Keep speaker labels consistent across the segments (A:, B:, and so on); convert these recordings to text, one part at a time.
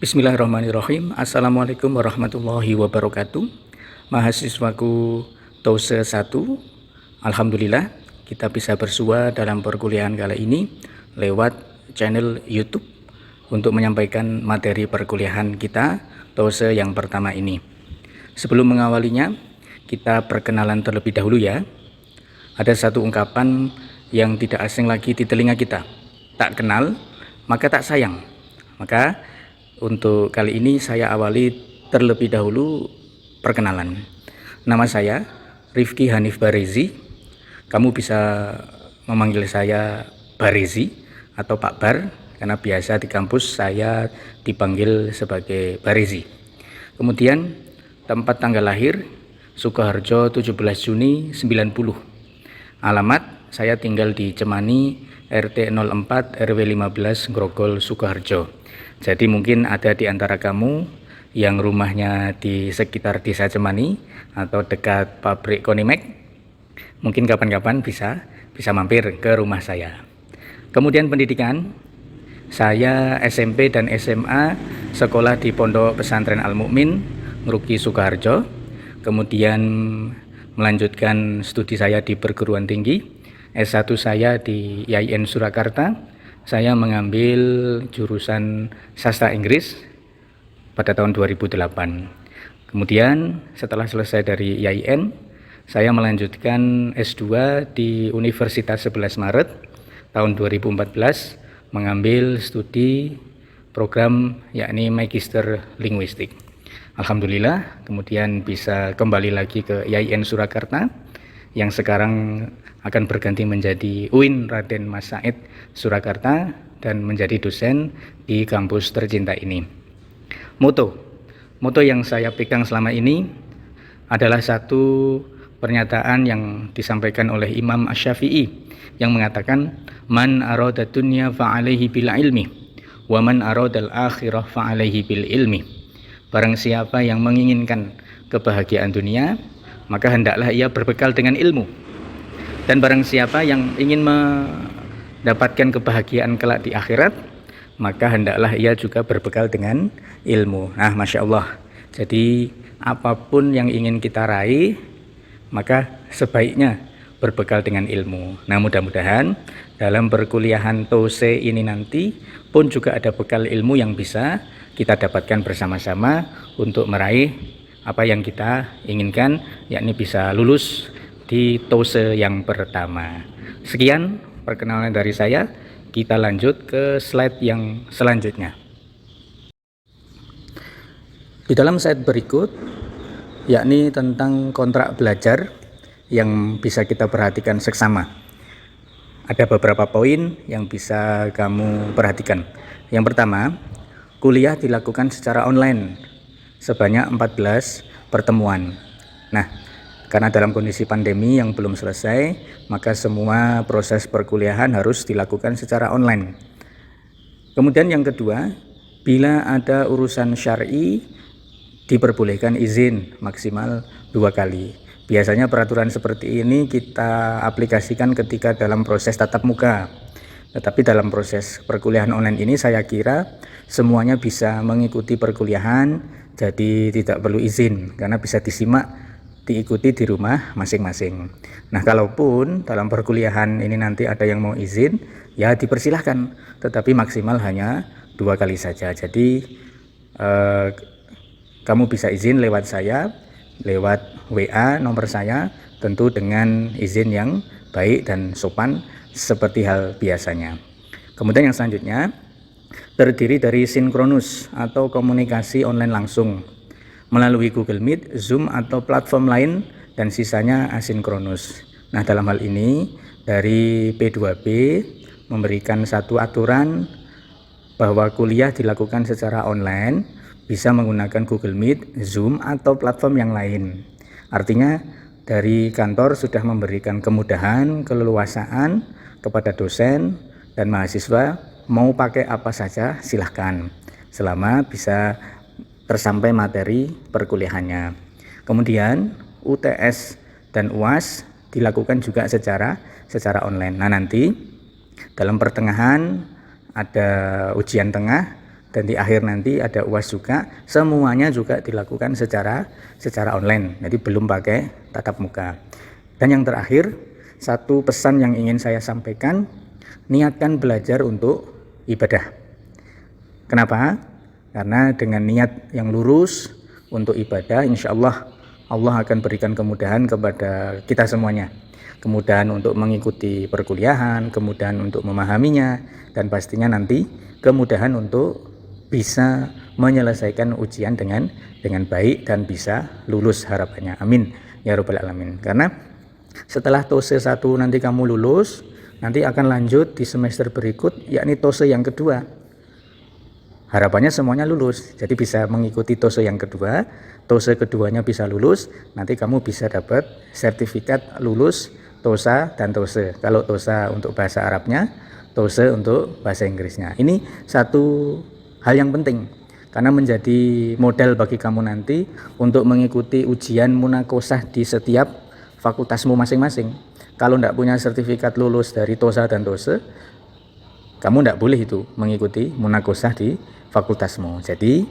A: Bismillahirrahmanirrahim. Assalamualaikum warahmatullahi wabarakatuh. Mahasiswaku Tose 1, Alhamdulillah kita bisa bersua dalam perkuliahan kali ini lewat channel YouTube untuk menyampaikan materi perkuliahan kita Tose yang pertama ini. Sebelum mengawalinya, kita perkenalan terlebih dahulu ya. Ada satu ungkapan yang tidak asing lagi di telinga kita. Tak kenal, maka tak sayang. Maka untuk kali ini saya awali terlebih dahulu perkenalan. Nama saya Rifki Hanif Barezi. Kamu bisa memanggil saya Barezi atau Pak Bar, karena biasa di kampus saya dipanggil sebagai Barezi. Kemudian tempat tanggal lahir Sukoharjo 17 Juni 90. Alamat saya tinggal di Cemani RT 04 RW 15 Grogol Sukoharjo. Jadi mungkin ada di antara kamu yang rumahnya di sekitar desa Cemani atau dekat pabrik Konimek, mungkin kapan-kapan bisa mampir ke rumah saya. Kemudian pendidikan, saya SMP dan SMA sekolah di Pondok Pesantren Al Mukmin Ngruki Sukoharjo. Kemudian melanjutkan studi saya di perguruan tinggi, S1 saya di IAIN Surakarta. Saya mengambil jurusan sastra Inggris pada tahun 2008. Kemudian setelah selesai dari IAIN, saya melanjutkan S2 di Universitas 11 Maret tahun 2014, mengambil studi program yakni Magister Linguistik. Alhamdulillah kemudian bisa kembali lagi ke IAIN Surakarta yang sekarang akan berganti menjadi UIN Raden Mas Said Surakarta dan menjadi dosen di kampus tercinta ini. Moto yang saya pegang selama ini adalah satu pernyataan yang disampaikan oleh Imam Asy-Syafi'i yang mengatakan, man arada dunya fa'alaihi bil ilmi wa man aradal akhirah fa'alaihi bil ilmi. Barang siapa yang menginginkan kebahagiaan dunia, maka hendaklah ia berbekal dengan ilmu. Dan barang siapa yang ingin mendapatkan kebahagiaan kelak di akhirat, maka hendaklah ia juga berbekal dengan ilmu. Nah, Masya Allah. Jadi apapun yang ingin kita raih, maka sebaiknya berbekal dengan ilmu. Nah, mudah-mudahan dalam perkuliahan Tose ini nanti pun juga ada bekal ilmu yang bisa kita dapatkan bersama-sama untuk meraih apa yang kita inginkan, yakni bisa lulus di Tose yang pertama. Sekian perkenalan dari saya. Kita lanjut ke slide yang selanjutnya. Di dalam slide berikut, yakni tentang kontrak belajar yang bisa kita perhatikan seksama. Ada beberapa poin yang bisa kamu perhatikan. Yang pertama, kuliah dilakukan secara online sebanyak 14 pertemuan. Nah, karena dalam kondisi pandemi yang belum selesai, maka semua proses perkuliahan harus dilakukan secara online. Kemudian yang kedua, bila ada urusan syar'i, diperbolehkan izin maksimal 2 kali. Biasanya peraturan seperti ini kita aplikasikan ketika dalam proses tatap muka. Tetapi dalam proses perkuliahan online ini saya kira semuanya bisa mengikuti perkuliahan, jadi tidak perlu izin karena bisa diikuti di rumah masing-masing. Nah, kalaupun dalam perkuliahan ini nanti ada yang mau izin, ya dipersilahkan, tetapi maksimal hanya 2 kali saja. Jadi kamu bisa izin lewat saya, lewat WA nomor saya, tentu dengan izin yang baik dan sopan seperti hal biasanya. Kemudian yang selanjutnya, terdiri dari sinkronus atau komunikasi online langsung melalui Google Meet, Zoom atau platform lain, dan sisanya asinkronus. Nah, dalam hal ini dari P2B memberikan satu aturan bahwa kuliah dilakukan secara online bisa menggunakan Google Meet, Zoom atau platform yang lain. Artinya dari kantor sudah memberikan kemudahan, keleluasaan kepada dosen dan mahasiswa mau pakai apa saja silahkan, selama bisa tersampai materi perkuliahannya. Kemudian UTS dan UAS dilakukan juga secara online. Nah, nanti dalam pertengahan ada ujian tengah dan di akhir nanti ada UAS juga. Semuanya juga dilakukan secara online, jadi belum pakai tatap muka. Dan yang terakhir, satu pesan yang ingin saya sampaikan, niatkan belajar untuk ibadah. Kenapa? Karena dengan niat yang lurus untuk ibadah, insya Allah Allah akan berikan kemudahan kepada kita semuanya. Kemudahan untuk mengikuti perkuliahan, kemudahan untuk memahaminya, dan pastinya nanti kemudahan untuk bisa menyelesaikan ujian dengan baik dan bisa lulus harapannya. Amin ya rabbal alamin. Karena setelah TOSE 1 nanti kamu lulus, nanti akan lanjut di semester berikut, yakni TOSE yang kedua. Harapannya semuanya lulus, jadi bisa mengikuti TOSE yang kedua. TOSE keduanya bisa lulus, nanti kamu bisa dapat sertifikat lulus TOSA dan TOSE. Kalau TOSA untuk bahasa Arabnya, TOSE untuk bahasa Inggrisnya. Ini satu hal yang penting, karena menjadi modal bagi kamu nanti untuk mengikuti ujian munakosah di setiap fakultasmu masing-masing. Kalau tidak punya sertifikat lulus dari TOSA dan TOSE, kamu tidak boleh itu mengikuti munakosah di fakultasmu. Jadi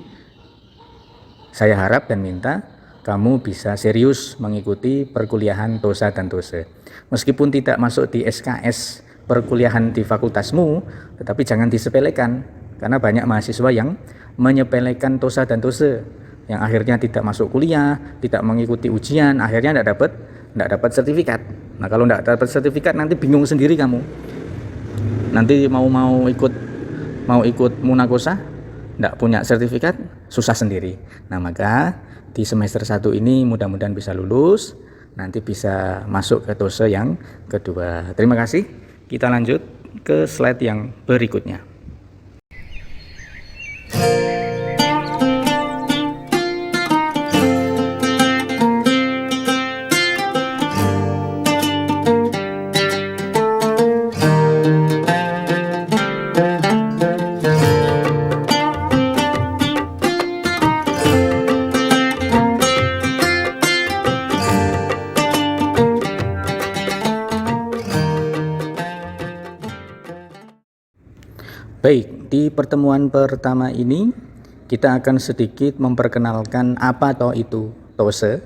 A: saya harap dan minta kamu bisa serius mengikuti perkuliahan TOSA dan TOSE. Meskipun tidak masuk di SKS perkuliahan di fakultasmu, tetapi jangan disepelekan, karena banyak mahasiswa yang menyepelekan TOSA dan TOSE, yang akhirnya tidak masuk kuliah, tidak mengikuti ujian, akhirnya tidak dapat sertifikat. Nah, kalau tidak dapat sertifikat nanti bingung sendiri kamu. Nanti mau ikut munakosah, tidak punya sertifikat, susah sendiri. Nah, maka di semester 1 ini mudah-mudahan bisa lulus, nanti bisa masuk ke TOSE yang kedua. Terima kasih. Kita lanjut ke slide yang berikutnya. Baik, di pertemuan pertama ini kita akan sedikit memperkenalkan apa itu TOSE,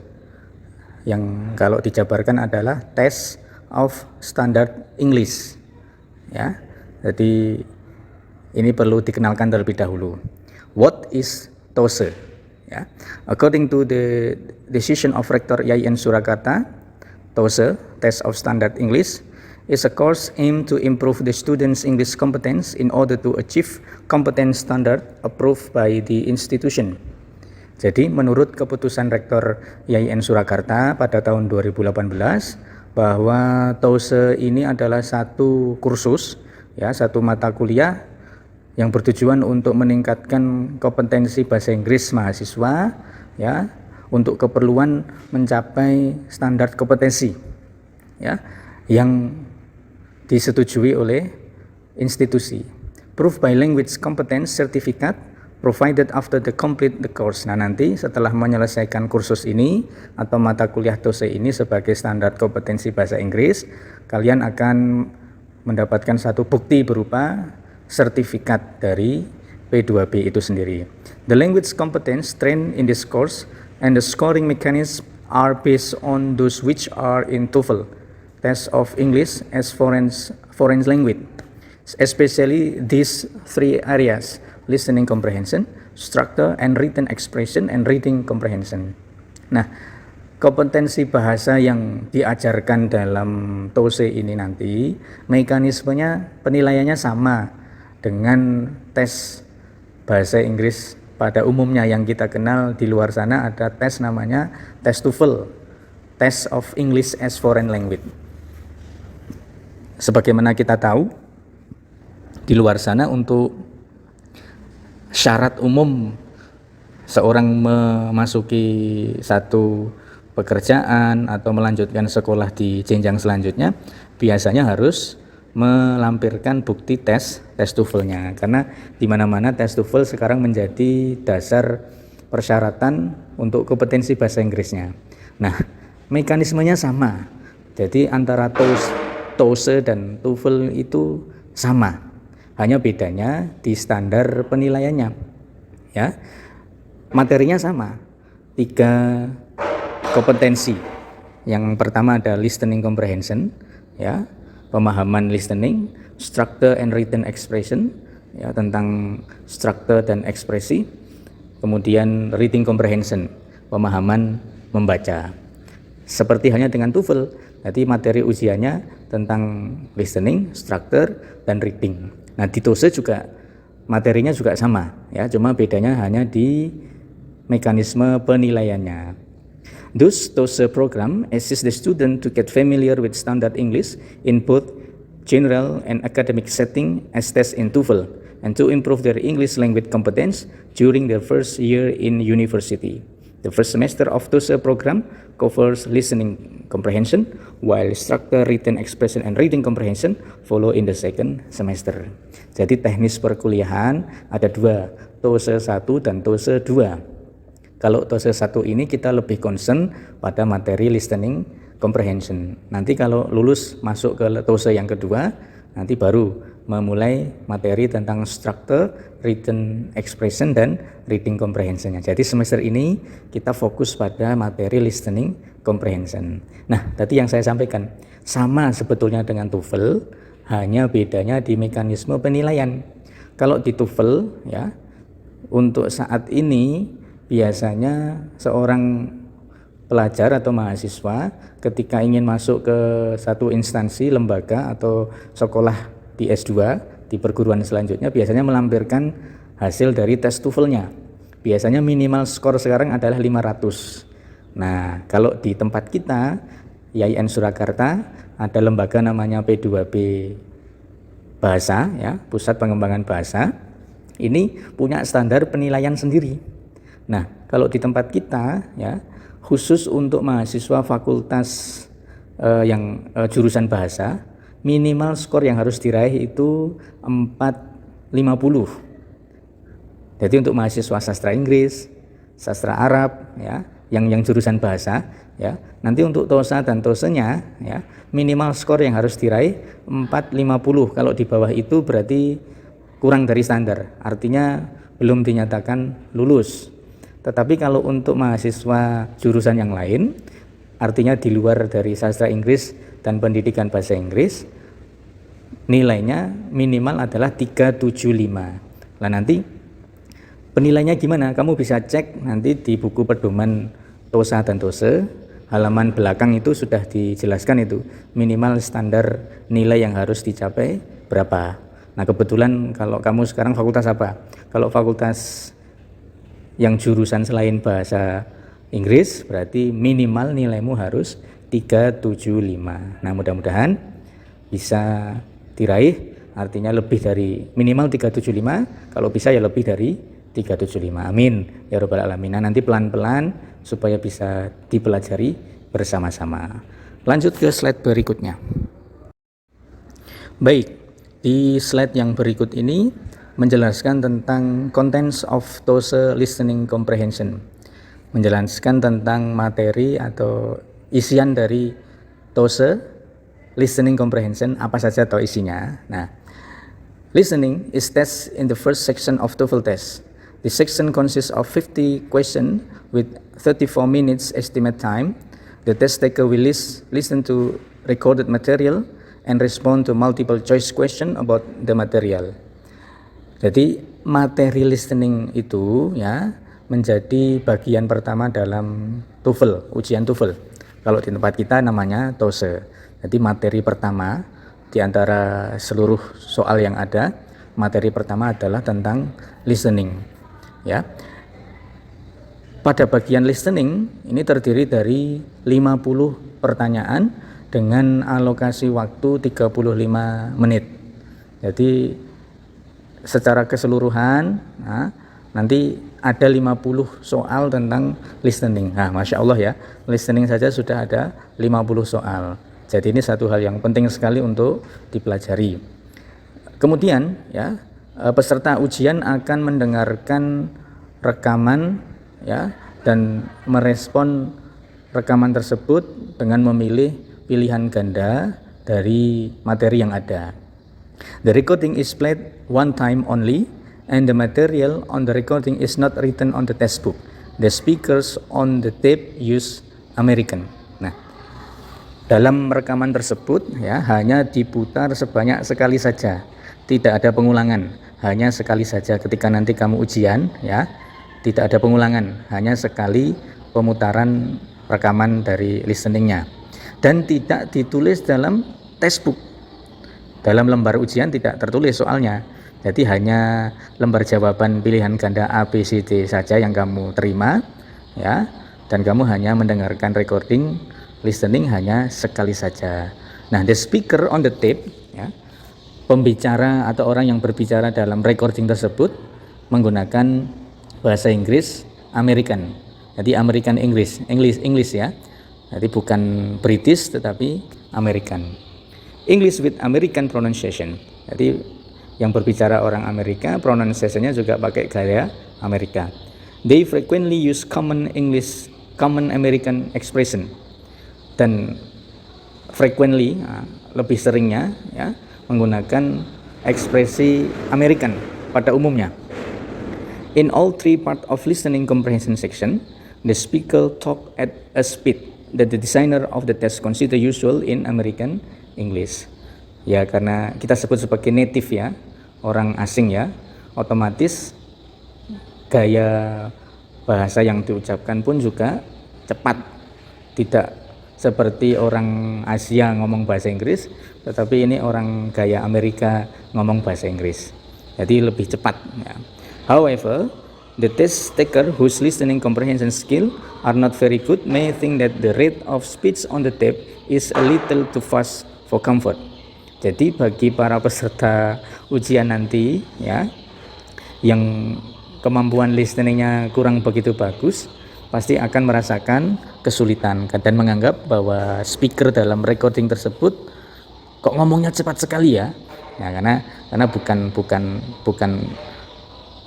A: yang kalau dijabarkan adalah Test of Standard English. Ya, jadi ini perlu dikenalkan terlebih dahulu. What is TOSE? Ya, according to the decision of Rector IAIN Surakarta, TOSE, Test of Standard English, is a course aimed to improve the students' English competence in order to achieve competence standard approved by the institution. Jadi menurut keputusan Rektor IAIN Surakarta pada tahun 2018 bahwa TOSE ini adalah satu kursus, ya, satu mata kuliah yang bertujuan untuk meningkatkan kompetensi bahasa Inggris mahasiswa, ya, untuk keperluan mencapai standar kompetensi, ya, yang disetujui oleh institusi. Proof by language competence certificate provided after the complete the course. Nah, nanti setelah menyelesaikan kursus ini atau mata kuliah TOSE ini sebagai standar kompetensi bahasa Inggris, kalian akan mendapatkan satu bukti berupa sertifikat dari P2B itu sendiri. The language competence trained in this course and the scoring mechanism are based on those which are in TOEFL, Test of English as foreign language, especially these three areas: listening comprehension, structure and written expression, and reading comprehension. Nah, kompetensi bahasa yang diajarkan dalam TOSE ini nanti mekanismenya penilaiannya sama dengan tes bahasa Inggris pada umumnya yang kita kenal di luar sana. Ada tes namanya tes TOEFL, Test of English as Foreign Language. Sebagaimana kita tahu, di luar sana untuk syarat umum seorang memasuki satu pekerjaan atau melanjutkan sekolah di jenjang selanjutnya biasanya harus melampirkan bukti tes TOEFL-nya, karena di mana-mana tes TOEFL sekarang menjadi dasar persyaratan untuk kompetensi bahasa Inggrisnya. Nah, mekanismenya sama. Jadi antara TOSE dan TOEFL itu sama. Hanya bedanya di standar penilaiannya. Ya. Materinya sama. 3 kompetensi. Yang pertama ada listening comprehension, ya, pemahaman listening, structure and written expression, ya, tentang struktur dan ekspresi. Kemudian reading comprehension, pemahaman membaca. Seperti halnya dengan TOEFL, jadi materi ujiannya tentang listening, structure, dan reading. Nah, di TOSE juga materinya juga sama, ya, cuma bedanya hanya di mekanisme penilaiannya. Thus, TOSE program assists the student to get familiar with standard English in both general and academic setting as tests in TOEFL, and to improve their English language competence during their first year in university. The first semester of TOSE program covers listening comprehension, while structure, written expression, and reading comprehension follow in the second semester. Jadi teknis perkuliahan ada 2, TOSE 1 dan TOSE 2. Kalau TOSE 1 ini kita lebih concern pada materi listening comprehension. Nanti kalau lulus masuk ke TOSE yang kedua, nanti baru memulai materi tentang structure, written expression, dan reading comprehensionnya. Jadi semester ini kita fokus pada materi listening comprehension. Nah, tadi yang saya sampaikan sama sebetulnya dengan TOEFL, hanya bedanya di mekanisme penilaian. Kalau di TOEFL, ya, untuk saat ini biasanya seorang pelajar atau mahasiswa ketika ingin masuk ke satu instansi, lembaga atau sekolah di S2 di perguruan selanjutnya biasanya melampirkan hasil dari tes TOEFL-nya. Biasanya minimal skor sekarang adalah 500. Nah, kalau di tempat kita IAIN Surakarta ada lembaga namanya P2B Bahasa, ya, Pusat Pengembangan Bahasa. Ini punya standar penilaian sendiri. Nah, kalau di tempat kita, ya, khusus untuk mahasiswa fakultas jurusan bahasa, minimal skor yang harus diraih itu 450. Jadi untuk mahasiswa sastra Inggris, sastra Arab, ya, yang jurusan bahasa, ya, nanti untuk TOSA dan TOSE-nya, ya, minimal skor yang harus diraih 450. Kalau di bawah itu berarti kurang dari standar, artinya belum dinyatakan lulus. Tetapi kalau untuk mahasiswa jurusan yang lain, artinya di luar dari sastra Inggris dan pendidikan bahasa Inggris, nilainya minimal adalah 375. Nah, nanti penilaiannya gimana? Kamu bisa cek nanti di buku pedoman TOSA dan TOSE, halaman belakang itu sudah dijelaskan itu minimal standar nilai yang harus dicapai berapa. Nah, kebetulan kalau kamu sekarang fakultas apa? Kalau fakultas yang jurusan selain bahasa Inggris, berarti minimal nilaimu harus 375. Nah, mudah-mudahan bisa diraih, artinya lebih dari minimal 375, kalau bisa ya lebih dari 375. Amin ya rabbal alamin. Nah, nanti pelan-pelan supaya bisa dipelajari bersama-sama. Lanjut ke slide berikutnya. Baik, di slide yang berikut ini menjelaskan tentang contents of TOSE listening comprehension, menjelaskan tentang materi atau isian dari TOSE listening comprehension, apa saja atau isinya. Nah, listening is test in the first section of TOEFL test. The section consists of 50 questions with 34 minutes estimate time. The test taker will listen to recorded material and respond to multiple choice question about the material. Jadi materi listening itu, ya, menjadi bagian pertama dalam TOEFL, ujian TOEFL. Kalau di tempat kita namanya TOSE. Jadi materi pertama di antara seluruh soal yang ada, materi pertama adalah tentang listening, ya. Pada bagian listening ini terdiri dari 50 pertanyaan dengan alokasi waktu 35 menit. Jadi secara keseluruhan, nah, nanti ada 50 soal tentang listening. Nah, Masya Allah ya, listening saja sudah ada 50 soal. Jadi ini satu hal yang penting sekali untuk dipelajari. Kemudian, ya, peserta ujian akan mendengarkan rekaman, ya, dan merespon rekaman tersebut dengan memilih pilihan ganda dari materi yang ada. The recording is played one time only, and the material on the recording is not written on the textbook. The speakers on the tape use American. Nah, dalam rekaman tersebut ya hanya diputar sebanyak sekali saja, tidak ada pengulangan, hanya sekali saja. Ketika nanti kamu ujian ya, tidak ada pengulangan, hanya sekali pemutaran rekaman dari listeningnya, dan tidak ditulis dalam textbook. Dalam lembar ujian tidak tertulis soalnya, jadi hanya lembar jawaban pilihan ganda A, B, C, D saja yang kamu terima ya, dan kamu hanya mendengarkan recording listening hanya sekali saja. Nah, the speaker on the tape ya, pembicara atau orang yang berbicara dalam recording tersebut menggunakan bahasa Inggris American. Jadi American English ya. Jadi bukan British tetapi American. English with American pronunciation. Jadi yang berbicara orang Amerika, pronunciation-nya juga pakai gaya Amerika. They frequently use common American expression. Dan frequently, lebih seringnya ya, menggunakan ekspresi American pada umumnya. In all three part of listening comprehension section, the speaker talk at a speed that the designer of the test consider usual in American English. Ya, karena kita sebut sebagai native ya, orang asing ya, otomatis gaya bahasa yang diucapkan pun juga cepat, tidak seperti orang Asia ngomong bahasa Inggris, tetapi ini orang gaya Amerika ngomong bahasa Inggris, jadi lebih cepat ya. However, the test taker whose listening comprehension skill are not very good may think that the rate of speech on the tape is a little too fast for comfort. Jadi bagi para peserta ujian nanti ya, yang kemampuan listeningnya kurang begitu bagus, pasti akan merasakan kesulitan dan menganggap bahwa speaker dalam recording tersebut kok ngomongnya cepat sekali ya. Ya, karena bukan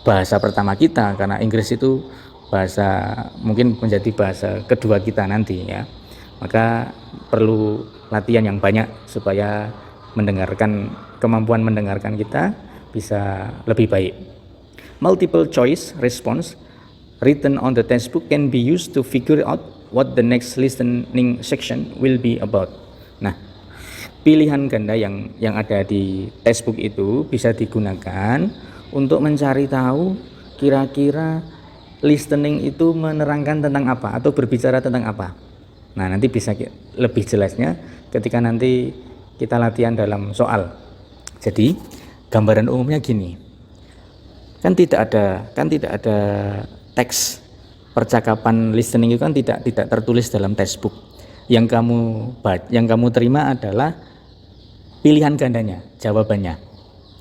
A: bahasa pertama kita, karena Inggris itu bahasa mungkin menjadi bahasa kedua kita nanti ya. Maka perlu latihan yang banyak supaya kemampuan mendengarkan kita bisa lebih baik. Multiple choice response written on the textbook can be used to figure out what the next listening section will be about. Nah, pilihan ganda yang ada di textbook itu bisa digunakan untuk mencari tahu kira-kira listening itu menerangkan tentang apa atau berbicara tentang apa. Nah, nanti bisa lebih jelasnya ketika nanti kita latihan dalam soal. Jadi, gambaran umumnya gini. Kan tidak ada teks percakapan listening itu kan tidak tertulis dalam textbook. Yang kamu terima adalah pilihan gandanya, jawabannya.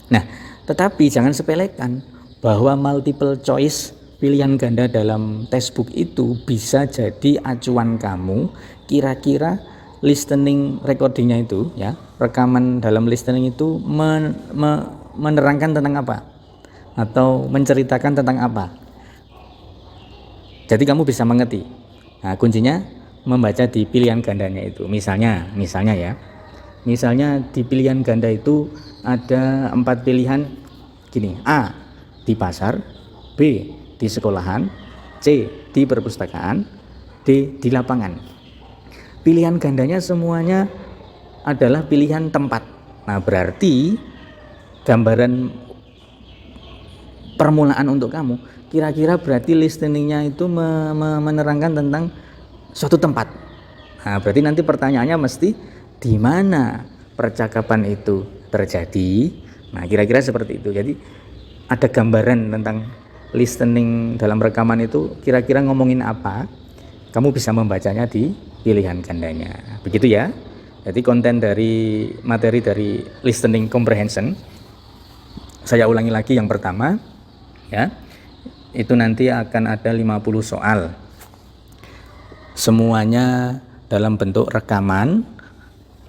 A: Nah, tetapi jangan sepelekan bahwa multiple choice pilihan ganda dalam textbook itu bisa jadi acuan kamu kira-kira listening recordingnya itu ya, rekaman dalam listening itu menerangkan tentang apa atau menceritakan tentang apa. Jadi kamu bisa mengerti. Nah, kuncinya membaca di pilihan gandanya itu. Misalnya di pilihan ganda itu ada 4 pilihan gini. A, di pasar, B, di sekolahan, C, di perpustakaan, D, di lapangan. Pilihan gandanya semuanya adalah pilihan tempat. Nah, berarti gambaran permulaan untuk kamu kira-kira berarti listeningnya itu menerangkan tentang suatu tempat. Nah, berarti nanti pertanyaannya mesti di mana percakapan itu terjadi. Nah, kira-kira seperti itu. Jadi ada gambaran tentang listening dalam rekaman itu kira-kira ngomongin apa. Kamu bisa membacanya di pilihan gandanya. Begitu ya. Jadi konten dari materi dari listening comprehension, saya ulangi lagi yang pertama ya. Itu nanti akan ada 50 soal. Semuanya dalam bentuk rekaman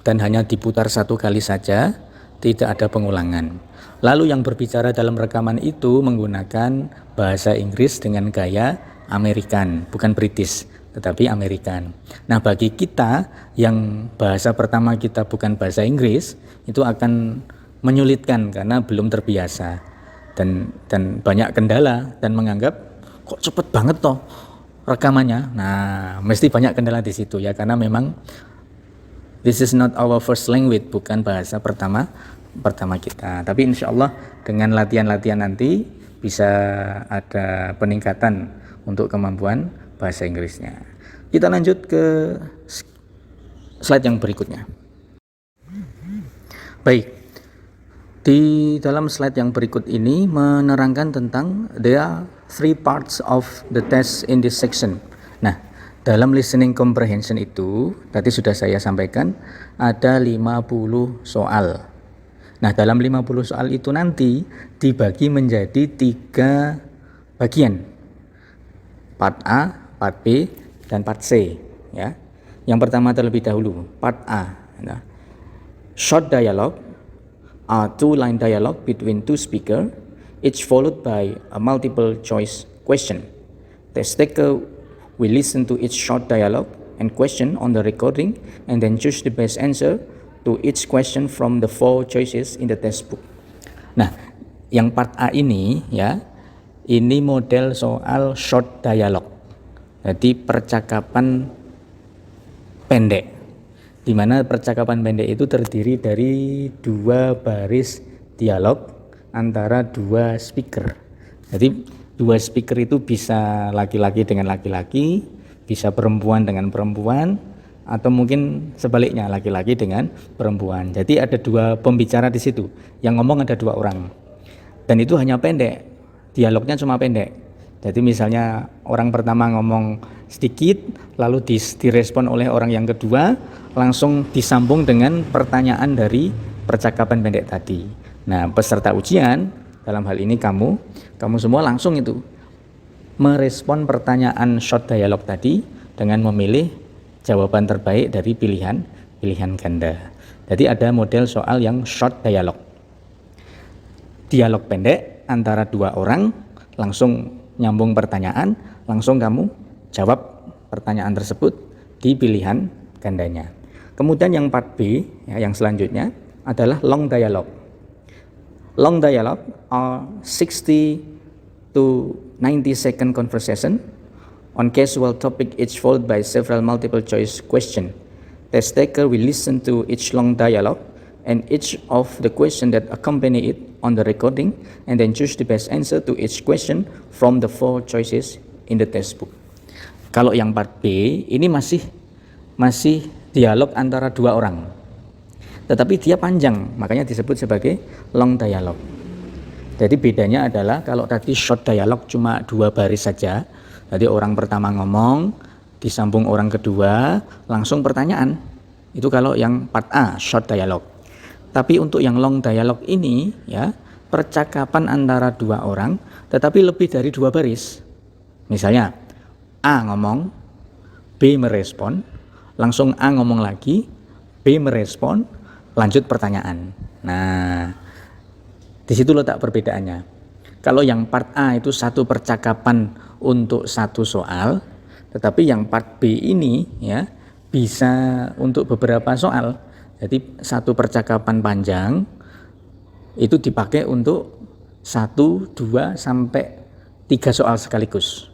A: dan hanya diputar 1 kali saja, tidak ada pengulangan. Lalu yang berbicara dalam rekaman itu menggunakan bahasa Inggris dengan gaya American, bukan British, tetapi American. Nah, bagi kita yang bahasa pertama kita bukan bahasa Inggris, itu akan menyulitkan karena belum terbiasa dan banyak kendala dan menganggap kok cepet banget toh rekamannya. Nah, mesti banyak kendala di situ ya, karena memang this is not our first language, bukan bahasa pertama kita. Tapi insya Allah dengan latihan-latihan nanti bisa ada peningkatan untuk kemampuan bahasa Inggrisnya. Kita lanjut ke slide yang berikutnya. Baik, di dalam slide yang berikut ini menerangkan tentang there are 3 parts of the test in this section. Nah, dalam listening comprehension itu tadi sudah saya sampaikan ada 50 soal. Nah, dalam 50 soal itu nanti dibagi menjadi 3 bagian. Part A, part B, dan part C ya. Yang pertama terlebih dahulu, part A. Nah, short dialogue are 2-line dialogue between 2 speakers, each followed by a multiple choice question. Test taker will listen to each short dialogue and question on the recording and then choose the best answer to each question from the 4 choices in the textbook. Nah, yang part A ini ya, ini model soal short dialogue. Jadi percakapan pendek, di mana percakapan pendek itu terdiri dari 2 baris dialog antara 2 speaker. Jadi 2 speaker itu bisa laki-laki dengan laki-laki, bisa perempuan dengan perempuan, atau mungkin sebaliknya laki-laki dengan perempuan. Jadi ada 2 pembicara di situ, yang ngomong ada 2 orang, dan itu hanya pendek, dialognya cuma pendek. Jadi misalnya orang pertama ngomong sedikit, lalu direspon oleh orang yang kedua, langsung disambung dengan pertanyaan dari percakapan pendek tadi. Nah, peserta ujian dalam hal ini kamu semua langsung itu merespon pertanyaan short dialog tadi dengan memilih jawaban terbaik dari pilihan ganda. Jadi ada model soal yang short dialog. Dialog pendek antara 2 orang, langsung nyambung pertanyaan, langsung kamu jawab pertanyaan tersebut di pilihan gandanya. Kemudian yang part B ya, yang selanjutnya adalah long dialogue. Long dialogue are 60 to 90 second conversation on casual topic, each followed by several multiple choice question. Test taker will listen to each long dialogue and each of the question that accompany it on the recording and then choose the best answer to each question from the 4 choices in the textbook. Kalau yang part B ini masih dialog antara 2 orang, tetapi dia panjang, makanya disebut sebagai long dialogue. Jadi bedanya adalah kalau tadi short dialogue cuma 2 baris saja, jadi orang pertama ngomong, disambung orang kedua, langsung pertanyaan. Itu kalau yang part A, short dialogue. Tapi untuk yang long dialogue ini ya, percakapan antara 2 orang tetapi lebih dari 2 baris. Misalnya A ngomong, B merespon, langsung A ngomong lagi, B merespon, lanjut pertanyaan. Nah, di situ letak perbedaannya. Kalau yang part A itu 1 percakapan untuk 1 soal, tetapi yang part B ini ya bisa untuk beberapa soal. Jadi 1 percakapan panjang itu dipakai untuk 1, 2, sampai 3 soal sekaligus.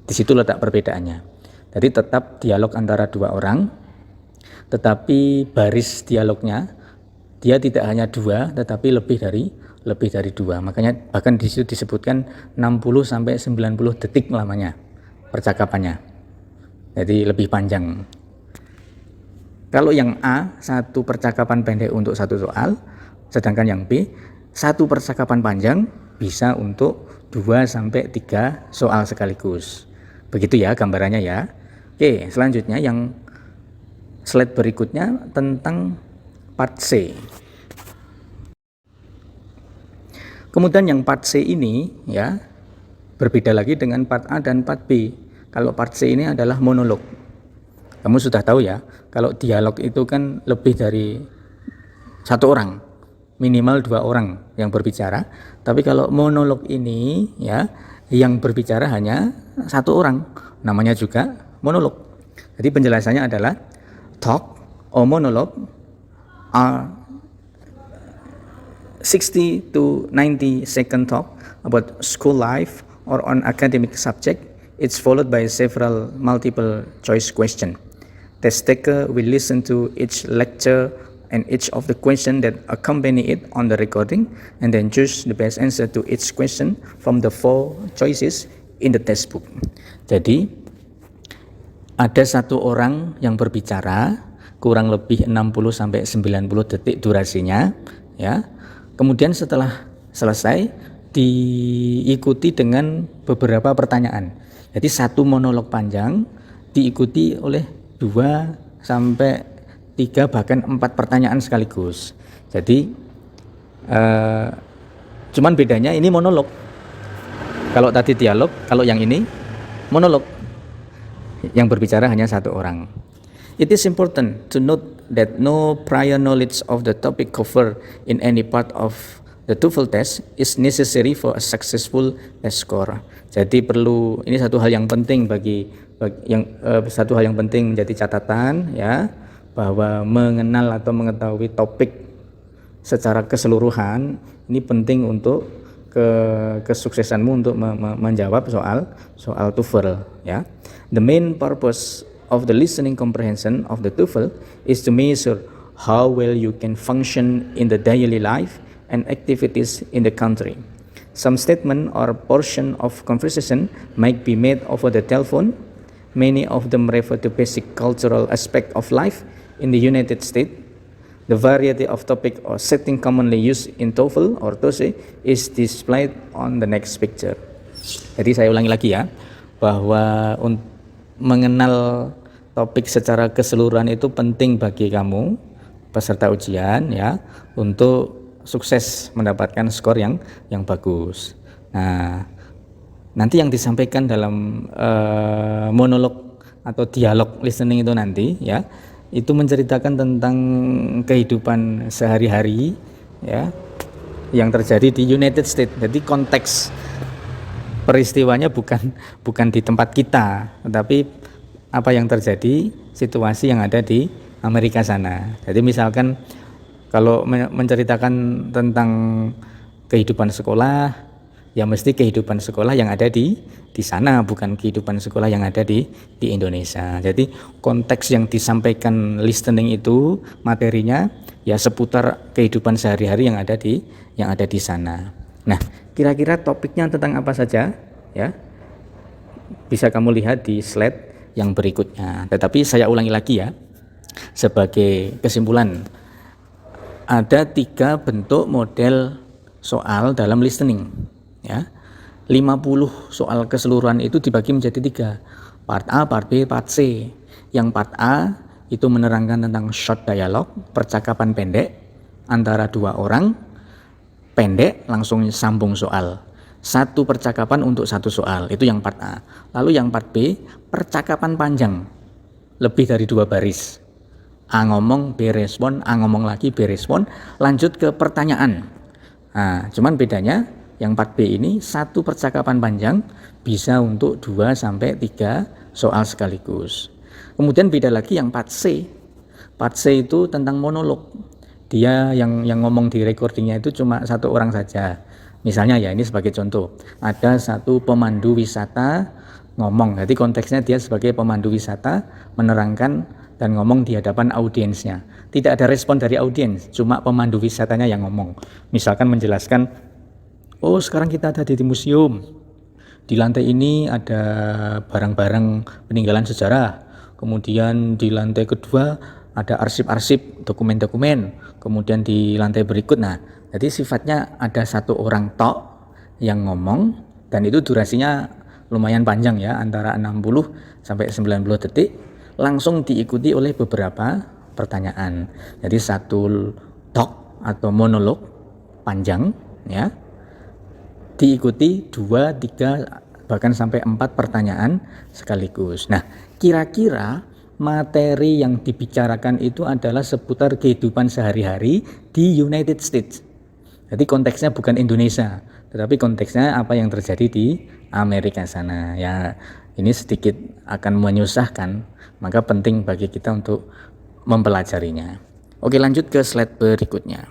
A: Di situ letak perbedaannya. Jadi tetap dialog antara 2 orang, tetapi baris dialognya dia tidak hanya 2, tetapi lebih dari 2. Makanya bahkan di situ disebutkan 60 sampai 90 detik lamanya percakapannya. Jadi lebih panjang. Kalau yang A 1 percakapan pendek untuk 1 soal, sedangkan yang B 1 percakapan panjang bisa untuk 2 sampai 3 soal sekaligus. Begitu ya gambarannya ya. Oke, selanjutnya yang slide berikutnya tentang part C. Kemudian yang part C ini ya berbeda lagi dengan part A dan part B. Kalau part C ini adalah monolog. Kamu sudah tahu ya, kalau dialog itu kan lebih dari 1 orang, minimal 2 orang yang berbicara. Tapi kalau monolog ini ya, yang berbicara hanya 1 orang, namanya juga monolog. Jadi penjelasannya adalah talk or monologue are 60 to 90 second talk about school life or on academic subject. It's followed by several multiple choice question. Test taker will listen to each lecture and each of the question that accompany it on the recording and then choose the best answer to each question from the 4 choices in the textbook. Jadi ada satu orang yang berbicara kurang lebih 60 sampai 90 detik durasinya, ya. Kemudian setelah selesai diikuti dengan beberapa pertanyaan. Jadi satu monolog panjang diikuti oleh 2 sampai 3 bahkan 4 pertanyaan sekaligus. Jadi cuman bedanya ini monolog. Kalau tadi dialog, kalau yang ini monolog. Yang berbicara hanya satu orang. It is important to note that no prior knowledge of the topic covered in any part of the TOEFL test is necessary for a successful test score. Jadi ini satu hal yang penting satu hal yang penting menjadi catatan, ya, bahwa mengenal atau mengetahui topik secara keseluruhan ini penting untuk kesuksesanmu untuk menjawab soal TOEFL, ya. The main purpose of the listening comprehension of the TOEFL is to measure how well you can function in the daily life and activities in the country. Some statement or portion of conversation might be made over the telephone. Many of them refer to basic cultural aspect of life in the United States. The variety of topic or setting commonly used in TOEFL or TOSE is displayed on the next picture. Jadi saya ulangi lagi ya, bahwa mengenal topik secara keseluruhan itu penting bagi kamu peserta ujian, ya, untuk sukses mendapatkan skor yang bagus. Nah, nanti yang disampaikan dalam monolog atau dialog listening itu nanti, ya, itu menceritakan tentang kehidupan sehari-hari, ya, yang terjadi di United States. Jadi konteks peristiwanya bukan di tempat kita, tetapi apa yang terjadi, situasi yang ada di Amerika sana. Jadi misalkan kalau menceritakan tentang kehidupan sekolah, ya mesti kehidupan sekolah yang ada di sana, bukan kehidupan sekolah yang ada di Indonesia. Jadi konteks yang disampaikan listening itu materinya ya seputar kehidupan sehari-hari yang ada di sana. Nah, kira-kira topiknya tentang apa saja, ya? Bisa kamu lihat di slide yang berikutnya. Tetapi saya ulangi lagi ya, sebagai kesimpulan. Ada 3 bentuk model soal dalam listening, ya. 50 soal keseluruhan itu dibagi menjadi 3. Part A, part B, part C. Yang part A itu menerangkan tentang short dialogue, percakapan pendek antara 2 orang, pendek langsung sambung soal. 1 percakapan untuk 1 soal, itu yang part A. Lalu yang part B, percakapan panjang, lebih dari 2 baris. A ngomong, B respon, A ngomong lagi, B respon, lanjut ke pertanyaan. Nah, cuman bedanya yang part B ini 1 percakapan panjang bisa untuk 2 sampai 3 soal sekaligus. Kemudian beda lagi yang part C. Part C itu tentang monolog. Dia yang ngomong di recordingnya itu cuma 1 orang saja. Misalnya ya, ini sebagai contoh, ada 1 pemandu wisata ngomong. Jadi konteksnya dia sebagai pemandu wisata menerangkan dan ngomong di hadapan audiensnya. Tidak ada respon dari audiens, cuma pemandu wisatanya yang ngomong. Misalkan menjelaskan, oh sekarang kita ada di museum. Di lantai ini ada barang-barang peninggalan sejarah. Kemudian di lantai kedua ada arsip-arsip, dokumen-dokumen. Kemudian di lantai berikut, nah, jadi sifatnya ada 1 orang tok yang ngomong, dan itu durasinya lumayan panjang ya, antara 60 sampai 90 detik, langsung diikuti oleh beberapa pertanyaan. Jadi 1 talk atau monolog panjang, ya, diikuti 2, 3, bahkan sampai 4 pertanyaan sekaligus. Nah, kira-kira materi yang dibicarakan itu adalah seputar kehidupan sehari-hari di United States. Jadi konteksnya bukan Indonesia, tetapi konteksnya apa yang terjadi di Amerika sana. Ya, ini sedikit akan menyusahkan, maka penting bagi kita untuk mempelajarinya. Oke, lanjut ke slide berikutnya.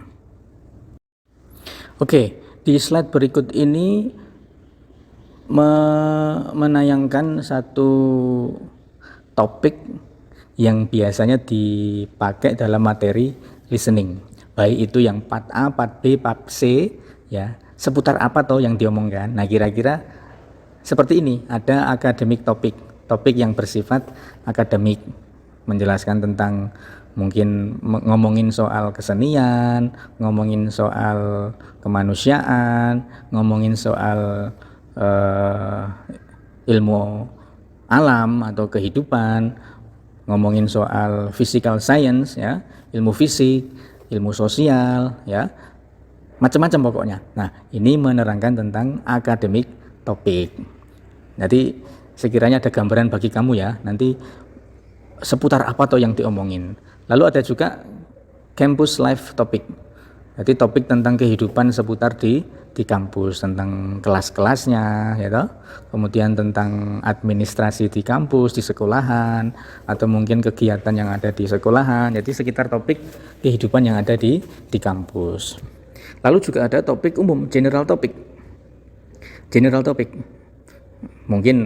A: Oke, di slide berikut ini menayangkan satu topik yang biasanya dipakai dalam materi listening, baik itu yang part A, part B, part C, ya, seputar apa toh yang diomongkan. Nah, kira-kira seperti ini, ada academic topik yang bersifat akademik, menjelaskan tentang mungkin ngomongin soal kesenian, ngomongin soal kemanusiaan, ngomongin soal ilmu alam atau kehidupan, ngomongin soal physical science, ya, ilmu fisik, ilmu sosial, ya, macam-macam pokoknya. Nah, ini menerangkan tentang academic topik. Jadi sekiranya ada gambaran bagi kamu ya, nanti seputar apa toh yang diomongin. Lalu ada juga campus life topic. Jadi topik tentang kehidupan seputar di kampus, tentang kelas-kelasnya, ya toh. Kemudian tentang administrasi di kampus, di sekolahan, atau mungkin kegiatan yang ada di sekolahan. Jadi sekitar topik kehidupan yang ada di kampus. Lalu juga ada topik umum, general topic. General topic. Mungkin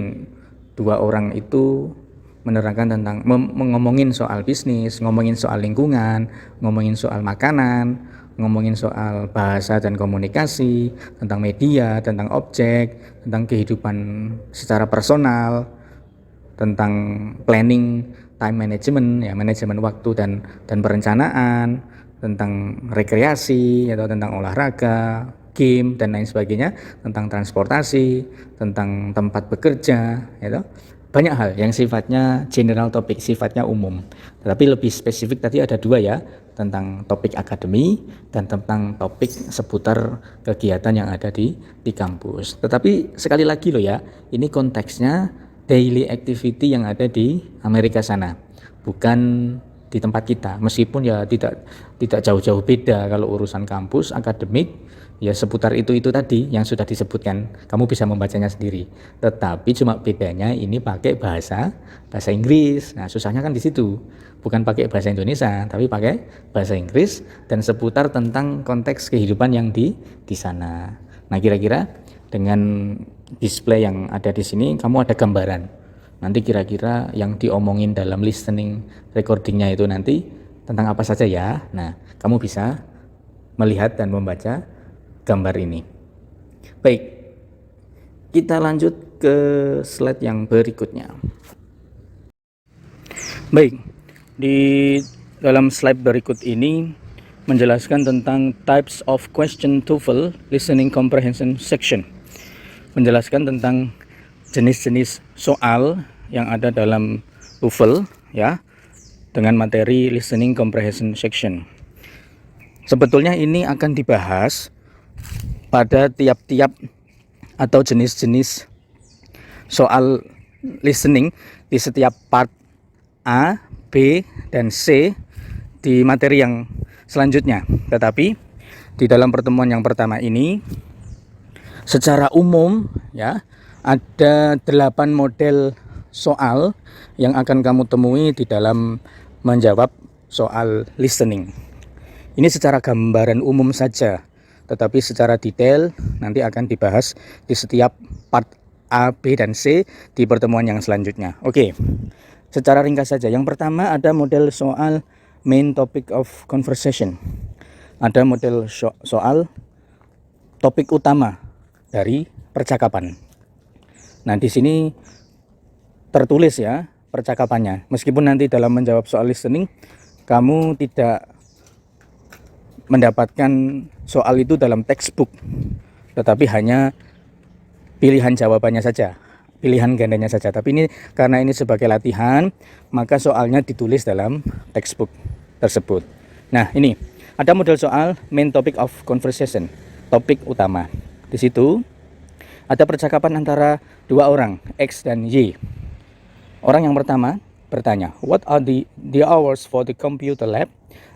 A: dua orang itu menerangkan tentang ngomongin soal bisnis, ngomongin soal lingkungan, ngomongin soal makanan, ngomongin soal bahasa dan komunikasi, tentang media, tentang objek, tentang kehidupan secara personal, tentang planning, time management, ya, manajemen waktu dan perencanaan, tentang rekreasi atau tentang olahraga, game dan lain sebagainya, tentang transportasi, tentang tempat bekerja, ya, banyak hal yang sifatnya general topik, sifatnya umum. Tetapi lebih spesifik tadi ada dua ya, tentang topik akademi dan tentang topik seputar kegiatan yang ada di kampus. Tetapi sekali lagi loh ya, ini konteksnya daily activity yang ada di Amerika sana, bukan di tempat kita. Meskipun ya tidak jauh-jauh beda kalau urusan kampus, akademik, ya seputar itu tadi yang sudah disebutkan, kamu bisa membacanya sendiri. Tetapi cuma bedanya ini pakai bahasa Inggris. Nah, susahnya kan di situ. Bukan pakai bahasa Indonesia, tapi pakai bahasa Inggris dan seputar tentang konteks kehidupan yang di sana. Nah, kira-kira dengan display yang ada di sini kamu ada gambaran. Nanti kira-kira yang diomongin dalam listening recordingnya itu nanti tentang apa saja ya. Nah, kamu bisa melihat dan membaca gambar ini. Baik, kita lanjut ke slide yang berikutnya. Baik, di dalam slide berikut ini menjelaskan tentang types of question TOEFL listening comprehension section. Menjelaskan tentang jenis-jenis soal yang ada dalam TOEFL ya, dengan materi listening comprehension section. Sebetulnya ini akan dibahas pada tiap-tiap atau jenis-jenis soal listening di setiap part A, B, dan C di materi yang selanjutnya. Tetapi di dalam pertemuan yang pertama ini secara umum ya, ada 8 model soal yang akan kamu temui di dalam menjawab soal listening. Ini secara gambaran umum saja, tetapi secara detail nanti akan dibahas di setiap part A, B, dan C di pertemuan yang selanjutnya. Oke, secara ringkas saja. Yang pertama ada model soal main topic of conversation. Ada model soal topik utama dari percakapan. Nah, di sini tertulis ya percakapannya. Meskipun nanti dalam menjawab soal listening kamu tidak mendapatkan soal itu dalam textbook, tetapi hanya pilihan jawabannya saja, pilihan gandanya saja. Tapi ini karena ini sebagai latihan, maka soalnya ditulis dalam textbook tersebut. Nah, ini ada model soal main topic of conversation, topik utama. Di situ ada percakapan antara dua orang, X dan Y. Orang yang pertama bertanya, "What are the hours for the computer lab?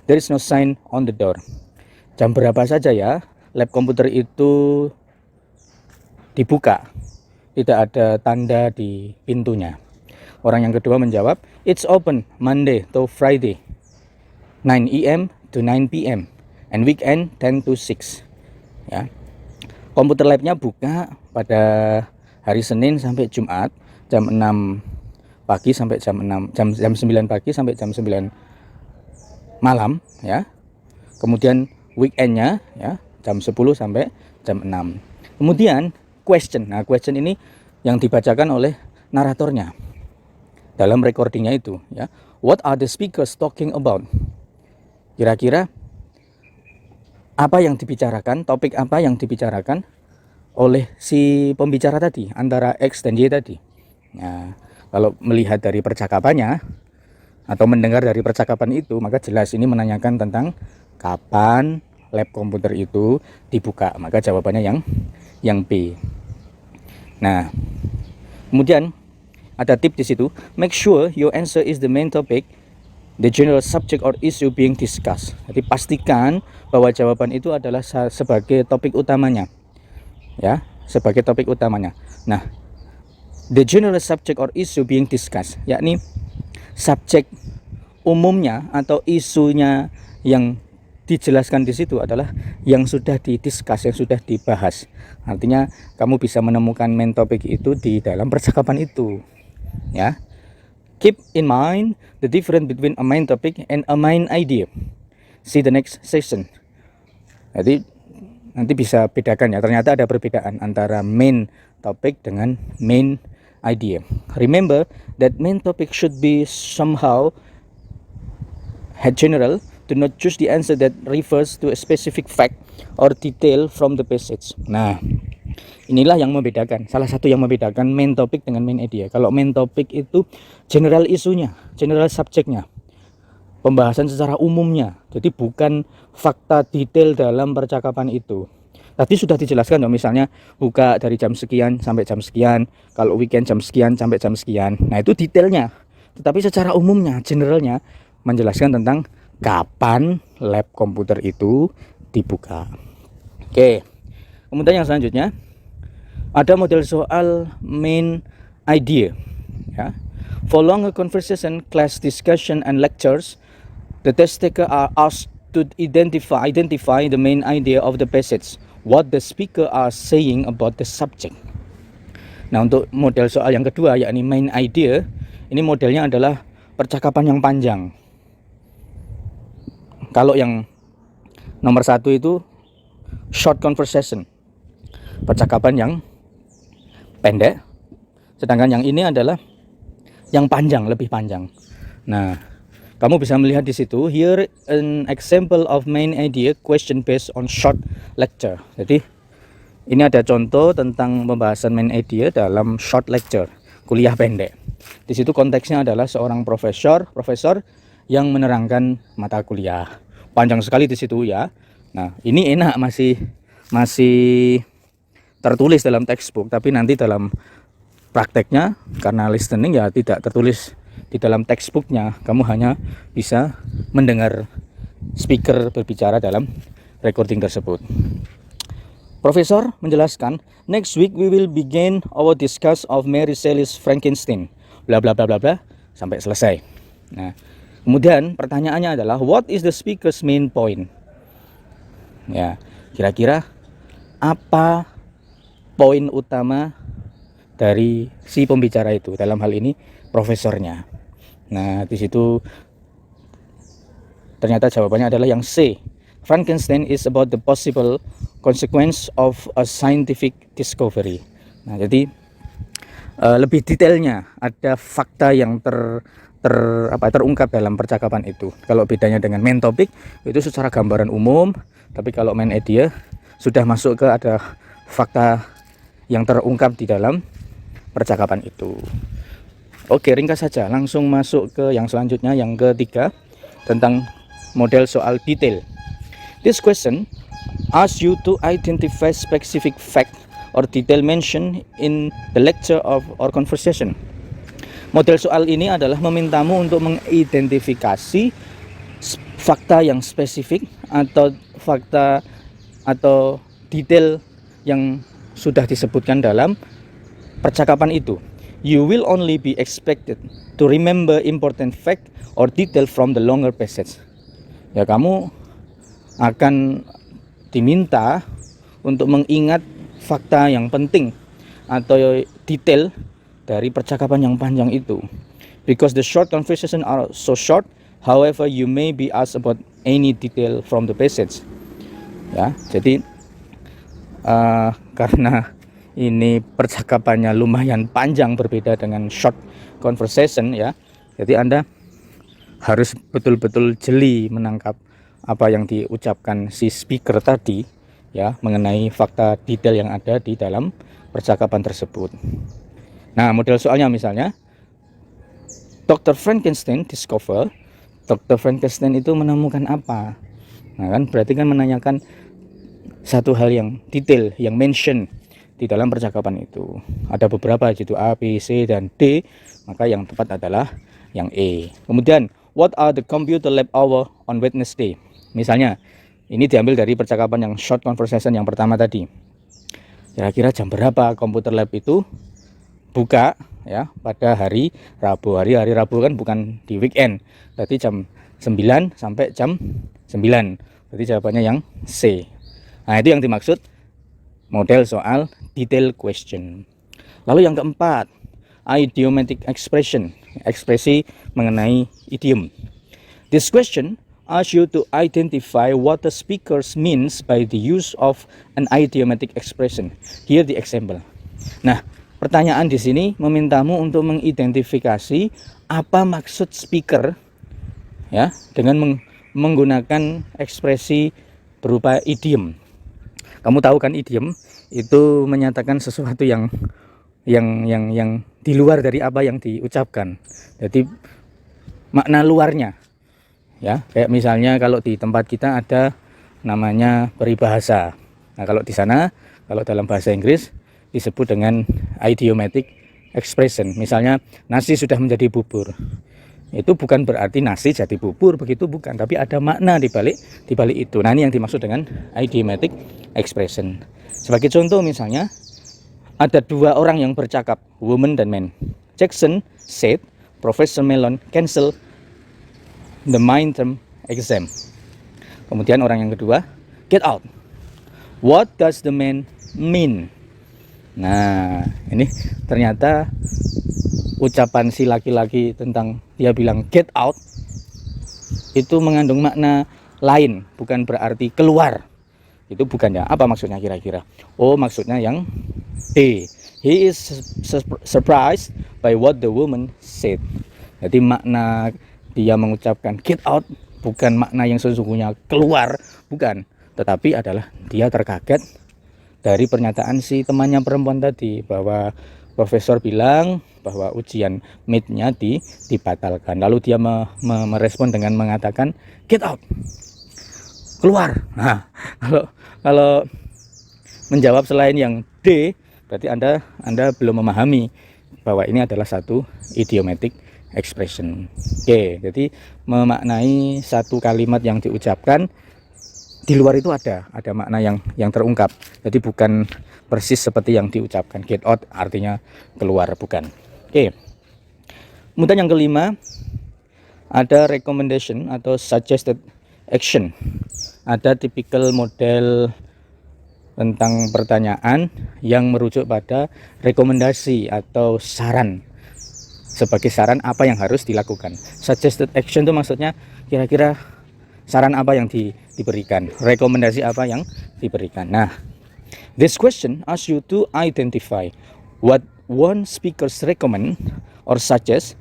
A: There is no sign on the door." Jam berapa saja ya lab komputer itu dibuka? Tidak ada tanda di pintunya. Orang yang kedua menjawab, "It's open Monday to Friday, 9 AM to 9 PM, and weekend 10 to 6." ya. Komputer labnya buka pada hari Senin sampai Jumat jam 6 pagi sampai jam 9 pagi sampai jam 9 malam ya. Kemudian weekendnya ya jam 10 sampai jam 6. Kemudian question. Nah, question ini yang dibacakan oleh naratornya dalam recordingnya itu ya. What are the speakers talking about? Kira-kira apa yang dibicarakan, topik apa yang dibicarakan oleh si pembicara tadi, antara X dan Y tadi. Nah, kalau melihat dari percakapannya atau mendengar dari percakapan itu, maka jelas ini menanyakan tentang kapan lab komputer itu dibuka. Maka jawabannya yang B. Nah, kemudian ada tip di situ, make sure your answer is the main topic, the general subject or issue being discussed. Jadi pastikan bahwa jawaban itu adalah sebagai topik utamanya. Ya, sebagai topik utamanya. Nah, the general subject or issue being discussed, yakni subjek umumnya atau isunya yang dijelaskan di situ adalah yang sudah didiskus, yang sudah dibahas. Artinya kamu bisa menemukan main topik itu di dalam percakapan itu. Ya. Keep in mind the difference between a main topic and a main idea. See the next session. Jadi nanti bisa bedakan ya. Ternyata ada perbedaan antara main topic dengan main idea. Remember that main topic should be somehow general. Do not choose the answer that refers to a specific fact or detail from the passage. Nah, inilah yang membedakan. Salah satu yang membedakan main topic dengan main idea. Kalau main topic itu general isunya, general subjeknya, pembahasan secara umumnya. Jadi bukan fakta detail dalam percakapan itu. Tadi sudah dijelaskan dong, misalnya buka dari jam sekian sampai jam sekian, kalau weekend jam sekian sampai jam sekian. Nah, itu detailnya. Tetapi secara umumnya, generalnya menjelaskan tentang kapan lab komputer itu dibuka. Oke. Kemudian yang selanjutnya ada model soal main idea ya. For longer conversation, class discussion and lectures, the test taker are asked to identify the main idea of the passage, what the speaker are saying about the subject. Nah, untuk model soal yang kedua yakni main idea, ini modelnya adalah percakapan yang panjang. Kalau yang nomor 1 itu short conversation, percakapan yang pendek. Sedangkan yang ini adalah yang panjang, lebih panjang. Nah, kamu bisa melihat di situ, here an example of main idea question based on short lecture. Jadi ini ada contoh tentang pembahasan main idea dalam short lecture, kuliah pendek. Di situ konteksnya adalah seorang profesor yang menerangkan mata kuliah. Panjang sekali di situ ya. Nah, ini enak masih tertulis dalam textbook, tapi nanti dalam prakteknya karena listening ya tidak tertulis di dalam textbooknya. Kamu hanya bisa mendengar speaker berbicara dalam recording tersebut. Profesor menjelaskan, next week we will begin our discuss of Mary Shelley's Frankenstein, bla bla bla bla bla, sampai selesai. Nah, kemudian pertanyaannya adalah what is the speaker's main point? Ya, kira-kira apa poin utama dari si pembicara itu, dalam hal ini profesornya. Nah, di situ ternyata jawabannya adalah yang C. Frankenstein is about the possible consequence of a scientific discovery. Nah, jadi lebih detailnya ada fakta yang terungkap dalam percakapan itu. Kalau bedanya dengan main topic itu secara gambaran umum, tapi kalau main idea sudah masuk ke ada fakta yang terungkap di dalam percakapan itu. Oke, ringkas saja, langsung masuk ke yang selanjutnya, yang ketiga, tentang model soal detail. This question asks you to identify specific fact or detail mentioned in the lecture or conversation. Model soal ini adalah memintamu untuk mengidentifikasi fakta yang spesifik atau fakta atau detail yang sudah disebutkan dalam percakapan itu. You will only be expected to remember important fact or detail from the longer passage. Ya, kamu akan diminta untuk mengingat fakta yang penting atau detail dari percakapan yang panjang itu. Because the short conversation are so short, however you may be asked about any detail from the passage. Ya, jadi karena ini percakapannya lumayan panjang berbeda dengan short conversation ya. Jadi Anda harus betul-betul jeli menangkap apa yang diucapkan si speaker tadi ya, mengenai fakta detail yang ada di dalam percakapan tersebut. Nah, model soalnya misalnya Dr. Frankenstein itu menemukan apa? Nah kan berarti kan menanyakan satu hal yang detail, yang mention di dalam percakapan itu. Ada beberapa yaitu A, B, C, dan D, maka yang tepat adalah yang E. Kemudian, what are the computer lab hour on Wednesday? Misalnya, ini diambil dari percakapan yang short conversation yang pertama tadi. Kira-kira jam berapa komputer lab itu buka ya pada hari Rabu. Hari Rabu kan bukan di weekend. Berarti jam 9 sampai jam 9. Berarti jawabannya yang C. Nah, itu yang dimaksud model soal detail question. Lalu yang keempat, idiomatic expression, ekspresi mengenai idiom. This question asks you to identify what the speaker means by the use of an idiomatic expression. Here the example. Nah, pertanyaan di sini memintamu untuk mengidentifikasi apa maksud speaker ya dengan menggunakan ekspresi berupa idiom. Kamu tahu kan idiom itu menyatakan sesuatu yang di luar dari apa yang diucapkan. Jadi makna luarnya. Ya, kayak misalnya kalau di tempat kita ada namanya peribahasa. Nah, kalau di sana kalau dalam bahasa Inggris disebut dengan idiomatic expression. Misalnya nasi sudah menjadi bubur. Itu bukan berarti nasi jadi bubur, begitu bukan, tapi ada makna di balik itu. Nah, ini yang dimaksud dengan idiomatic expression. Sebagai contoh misalnya ada dua orang yang bercakap, woman dan man. Jackson said Professor Mellon cancel the midterm exam. Kemudian orang yang kedua, get out. What does the man mean? Nah, ini ternyata ucapan si laki-laki tentang dia bilang get out itu mengandung makna lain, bukan berarti keluar. Itu bukannya. Apa maksudnya kira-kira? Oh, maksudnya yang D. He is surprised by what the woman said. Jadi makna dia mengucapkan get out bukan makna yang sesungguhnya keluar, bukan, tetapi adalah dia terkaget dari pernyataan si temannya perempuan tadi bahwa profesor bilang bahwa ujian midnya dibatalkan. Lalu dia merespon dengan mengatakan get out, keluar. Nah, kalau menjawab selain yang D, berarti Anda belum memahami bahwa ini adalah satu idiomatic expression. Oke, jadi memaknai satu kalimat yang diucapkan di luar itu ada makna yang terungkap. Jadi bukan persis seperti yang diucapkan get out artinya keluar, bukan. Oke. Kemudian yang kelima ada recommendation atau suggested action. Ada tipikal model tentang pertanyaan yang merujuk pada rekomendasi atau saran. Sebagai saran apa yang harus dilakukan. Suggested action itu maksudnya kira-kira saran apa yang diberikan, rekomendasi apa yang diberikan. Nah, this question asks you to identify what one speaker's recommend or suggest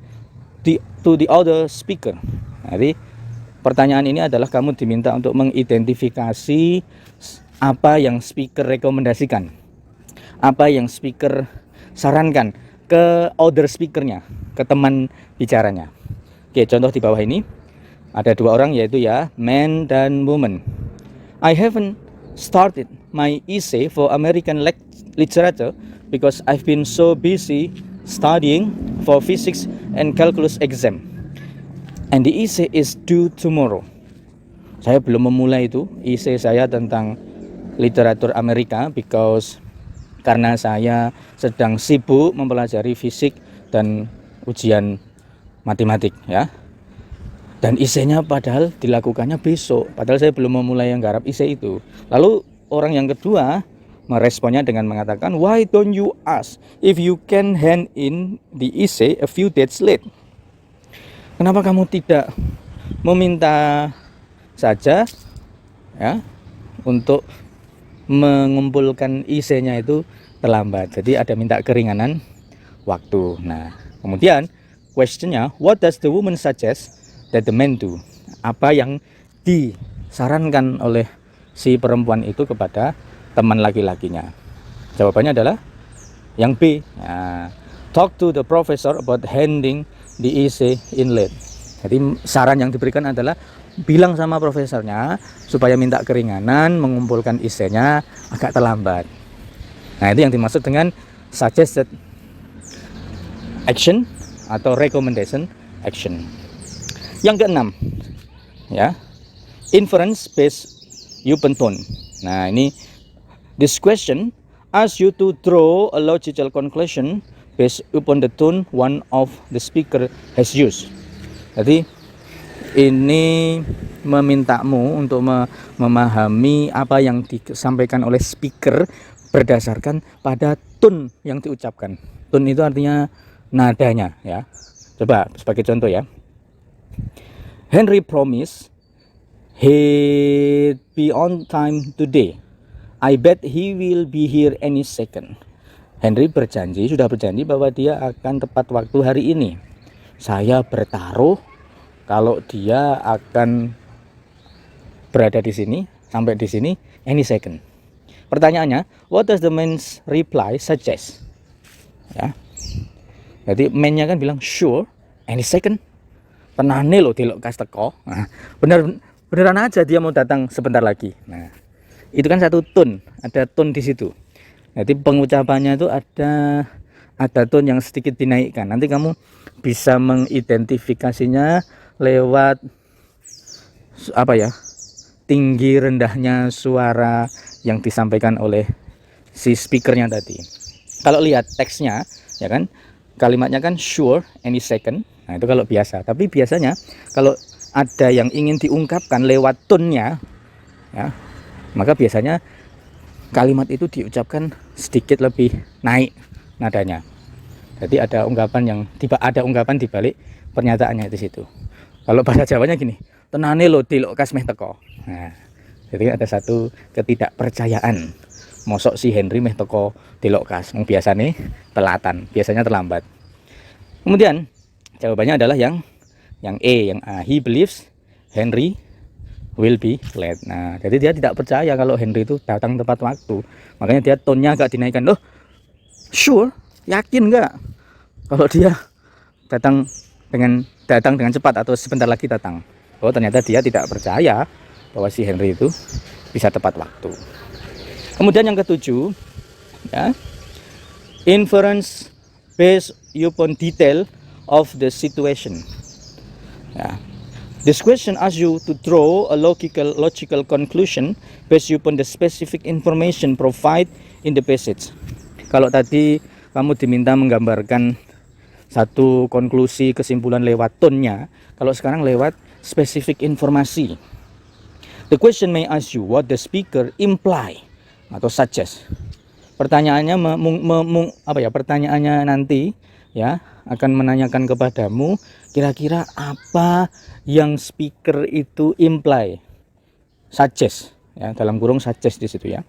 A: to the other speaker. Jadi pertanyaan ini adalah kamu diminta untuk mengidentifikasi apa yang speaker rekomendasikan, apa yang speaker sarankan ke other speakernya, ke teman bicaranya. Oke, contoh di bawah ini ada dua orang yaitu ya man dan woman. I haven't started my essay for American literature because I've been so busy studying for physics and calculus exam. And the essay is due tomorrow. Saya belum memulai itu essay saya tentang literatur Amerika karena saya sedang sibuk mempelajari fisik dan ujian matematik ya. Dan isenya padahal dilakukannya besok. Padahal saya belum memulai yang garap isei itu. Lalu orang yang kedua meresponnya dengan mengatakan, why don't you ask if you can hand in the essay a few days late? Kenapa kamu tidak meminta saja ya untuk mengumpulkan essay-nya itu terlambat? Jadi ada minta keringanan waktu. Nah, kemudian questionnya, what does the woman suggest that the man do? Apa yang disarankan oleh si perempuan itu kepada teman laki-lakinya? Jawabannya adalah yang B. Nah, talk to the professor about handing the essay in late. Jadi saran yang diberikan adalah bilang sama profesornya supaya minta keringanan mengumpulkan essay-nya agak terlambat. Nah, itu yang dimaksud dengan suggested action atau recommendation action. Yang keenam, ya, inference based open tone. Nah, ini this question asks you to draw a logical conclusion based upon the tone one of the speaker has used. Jadi ini memintamu untuk memahami apa yang disampaikan oleh speaker berdasarkan pada tone yang diucapkan. Tone itu artinya nadanya, ya. Coba sebagai contoh ya. Henry promised he'd be on time today. I bet he will be here any second. Henry sudah berjanji bahwa dia akan tepat waktu hari ini. Saya bertaruh kalau dia akan berada di sini, sampai di sini any second. Pertanyaannya, what does the man's reply suggest? Ya. Jadi man-nya kan bilang sure, any second. Tenane lo delok kas teko. Nah, beneran aja dia mau datang sebentar lagi. Nah, itu kan satu tone, ada tone di situ. Jadi pengucapannya itu ada tone yang sedikit dinaikkan. Nanti kamu bisa mengidentifikasinya lewat apa ya? Tinggi rendahnya suara yang disampaikan oleh si speakernya tadi. Kalau lihat teksnya, ya kan, kalimatnya kan sure any second. Nah, itu kalau biasa. Tapi biasanya kalau ada yang ingin diungkapkan lewat tone-nya, ya, maka biasanya kalimat itu diucapkan sedikit lebih naik nadanya. Jadi ada ungkapan di balik pernyataannya di situ. Kalau bahasa Jawanya gini, tenane lo delok kas meh teko. Nah, jadi ada satu ketidakpercayaan. Mosok si Henry meh teko delok kas. Biasanya telatan, biasanya terlambat. Kemudian jawabannya adalah yang E, yang A. He believes Henry will be late. Nah, jadi dia tidak percaya kalau Henry itu datang tepat waktu. Makanya dia tone-nya agak dinaikkan. Loh, sure, yakin nggak kalau dia datang dengan cepat atau sebentar lagi datang? Oh, ternyata dia tidak percaya bahwa si Henry itu bisa tepat waktu. Kemudian yang ketujuh, ya, inference based upon detail of the situation. Ya. This question asks you to draw a logical conclusion based upon the specific information provided in the passage. Kalau tadi kamu diminta menggambarkan satu konklusi kesimpulan lewat tone-nya, kalau sekarang lewat specific informasi. The question may ask you what the speaker imply atau suggest. Pertanyaannya pertanyaannya nanti ya akan menanyakan kepadamu kira-kira apa yang speaker itu imply, suggest, ya, dalam kurung suggest di situ ya.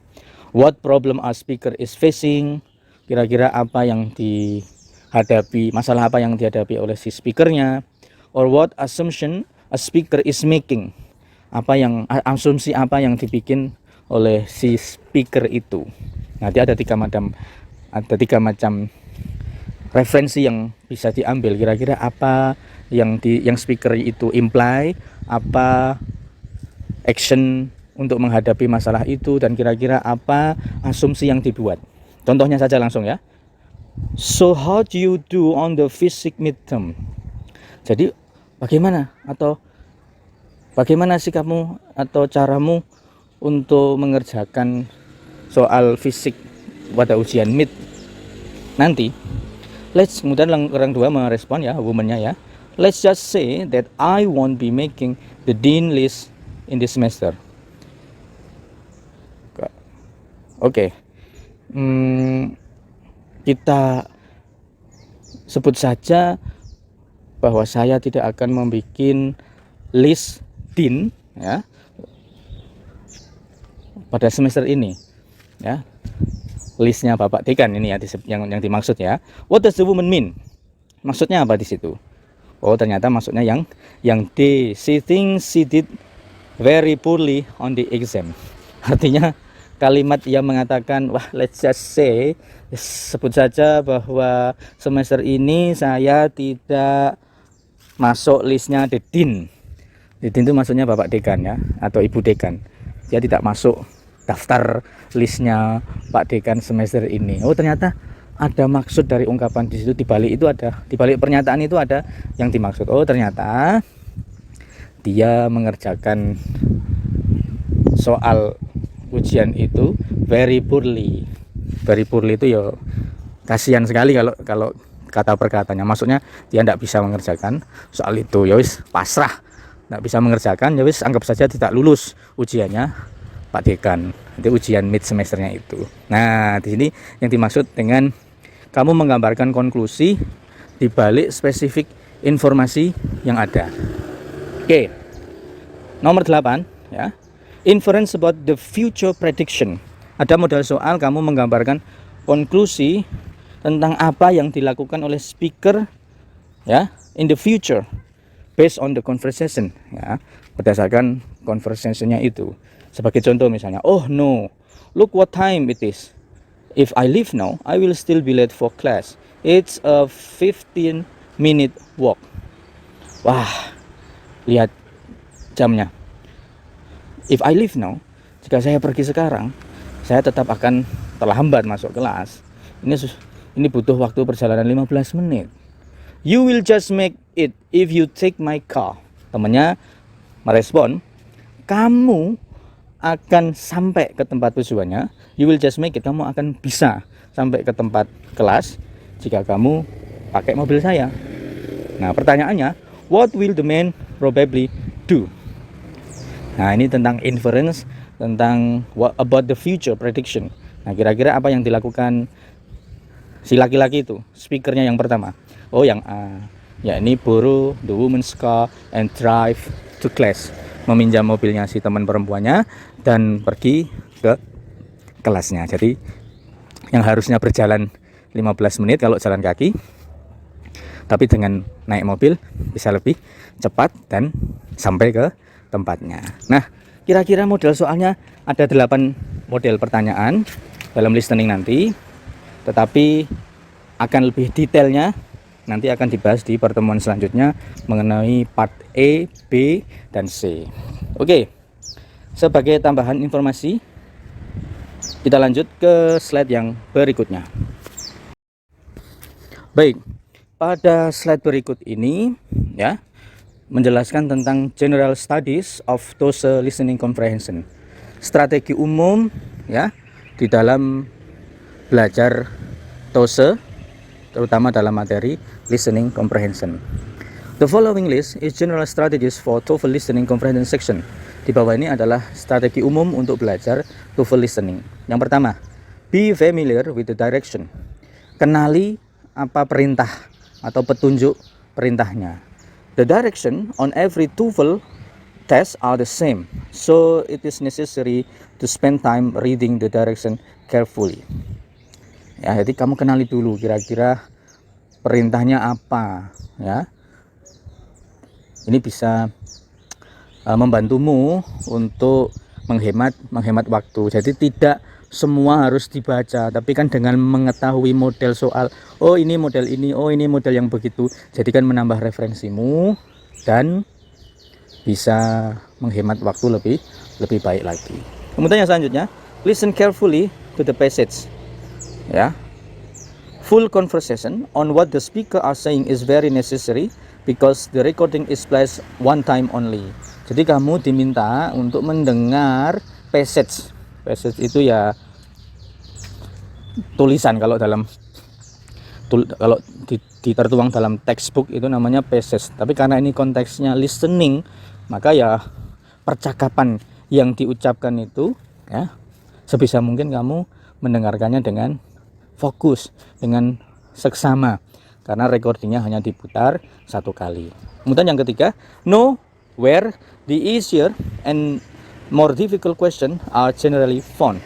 A: What problem a speaker is facing, kira-kira apa yang dihadapi, masalah apa yang dihadapi oleh si speakernya, or what assumption a speaker is making, asumsi apa yang dibikin oleh si speaker itu. Nanti ada tiga macam referensi yang bisa diambil. Kira-kira apa yang speaker itu imply, apa action untuk menghadapi masalah itu, dan kira-kira apa asumsi yang dibuat. Contohnya saja langsung ya. So how do you do on the physics midterm? Jadi bagaimana sikapmu atau caramu untuk mengerjakan soal fisik pada ujian mid nanti? Kemudian orang dua merespon ya, woman-nya ya. Let's just say that I won't be making the dean list in this semester. Okay. kita sebut saja bahwa saya tidak akan membuat list DIN ya pada semester ini ya. Listnya Bapak Dekan ini ya yang dimaksud ya. What does the woman mean? Maksudnya apa di situ? Oh, ternyata maksudnya yang D, she thinks she did very poorly on the exam. Artinya kalimat yang mengatakan, wah, let's just say, sebut saja bahwa semester ini saya tidak masuk listnya the dean. The dean itu maksudnya Bapak Dekan ya, atau Ibu Dekan. Dia tidak masuk daftar listnya Pak Dekan semester ini. Oh, ternyata ada maksud dari ungkapan di situ, di balik pernyataan itu ada yang dimaksud. Oh, ternyata dia mengerjakan soal ujian itu very poorly. Very poorly itu ya kasihan sekali kalau kata perkataannya. Maksudnya dia tidak bisa mengerjakan soal itu. Ya wis, pasrah, tidak bisa mengerjakan. Ya wis, anggap saja tidak lulus ujiannya Pak Dekan. Itu ujian mid semesternya itu. Nah, di sini yang dimaksud dengan kamu menggambarkan konklusi di balik spesifik informasi yang ada. Oke. Nomor 8 ya. Inference about the future prediction. Ada model soal kamu menggambarkan konklusi tentang apa yang dilakukan oleh speaker ya in the future based on the conversation ya, berdasarkan conversationnya itu. Sebagai contoh misalnya, oh no, look what time it is. If I leave now, I will still be late for class. It's a 15-minute walk. Wah, lihat jamnya. If I leave now, jika saya pergi sekarang, saya tetap akan terlambat masuk kelas. Ini butuh waktu perjalanan 15 menit. You will just make it if you take my car. Temannya merespon, kamu akan sampai ke tempat tujuannya. You will just make it. Kamu akan bisa sampai ke tempat kelas jika kamu pakai mobil saya. Nah, pertanyaannya, what will the man probably do? Nah, ini tentang inference, tentang what about the future prediction. Nah, kira-kira apa yang dilakukan si laki-laki itu, speakernya yang pertama. Oh, yang A, ya ini borrow the woman's car and drive to class. Meminjam mobilnya si teman perempuannya dan pergi ke kelasnya. Jadi yang harusnya berjalan 15 menit kalau jalan kaki, tapi dengan naik mobil bisa lebih cepat dan sampai ke tempatnya. Nah, kira-kira model soalnya ada 8 model pertanyaan dalam listening nanti, tetapi akan lebih detailnya nanti akan dibahas di pertemuan selanjutnya mengenai part E, B, dan C. Oke, sebagai tambahan informasi, kita lanjut ke slide yang berikutnya. Baik, pada slide berikut ini ya, menjelaskan tentang general studies of TOEFL listening comprehension, strategi umum ya di dalam belajar TOEFL, terutama dalam materi listening comprehension. The following list is general strategies for TOEFL listening comprehension section. Di bawah ini adalah strategi umum untuk belajar TOEFL listening. Yang pertama, be familiar with the direction. Kenali apa perintah atau petunjuk perintahnya. The direction on every TOEFL test are the same, so it is necessary to spend time reading the direction carefully. Ya, jadi kamu kenali dulu kira-kira perintahnya apa, ya. Ini bisa membantumu untuk menghemat waktu. Jadi tidak semua harus dibaca, tapi kan dengan mengetahui model soal, oh ini model ini, oh ini model yang begitu, jadi kan menambah referensimu dan bisa menghemat waktu lebih baik lagi. Kemudian yang selanjutnya, listen carefully to the passage. Ya, full conversation on what the speaker are saying is very necessary because the recording is placed one time only. Jadi kamu diminta untuk mendengar passage. Passage itu ya tulisan, kalau ditertuang dalam textbook itu namanya passage. Tapi karena ini konteksnya listening, maka ya percakapan yang diucapkan itu ya sebisa mungkin kamu mendengarkannya dengan fokus, dengan seksama, karena recordingnya hanya diputar satu kali. Kemudian yang ketiga, know where the easier and more difficult question are generally found.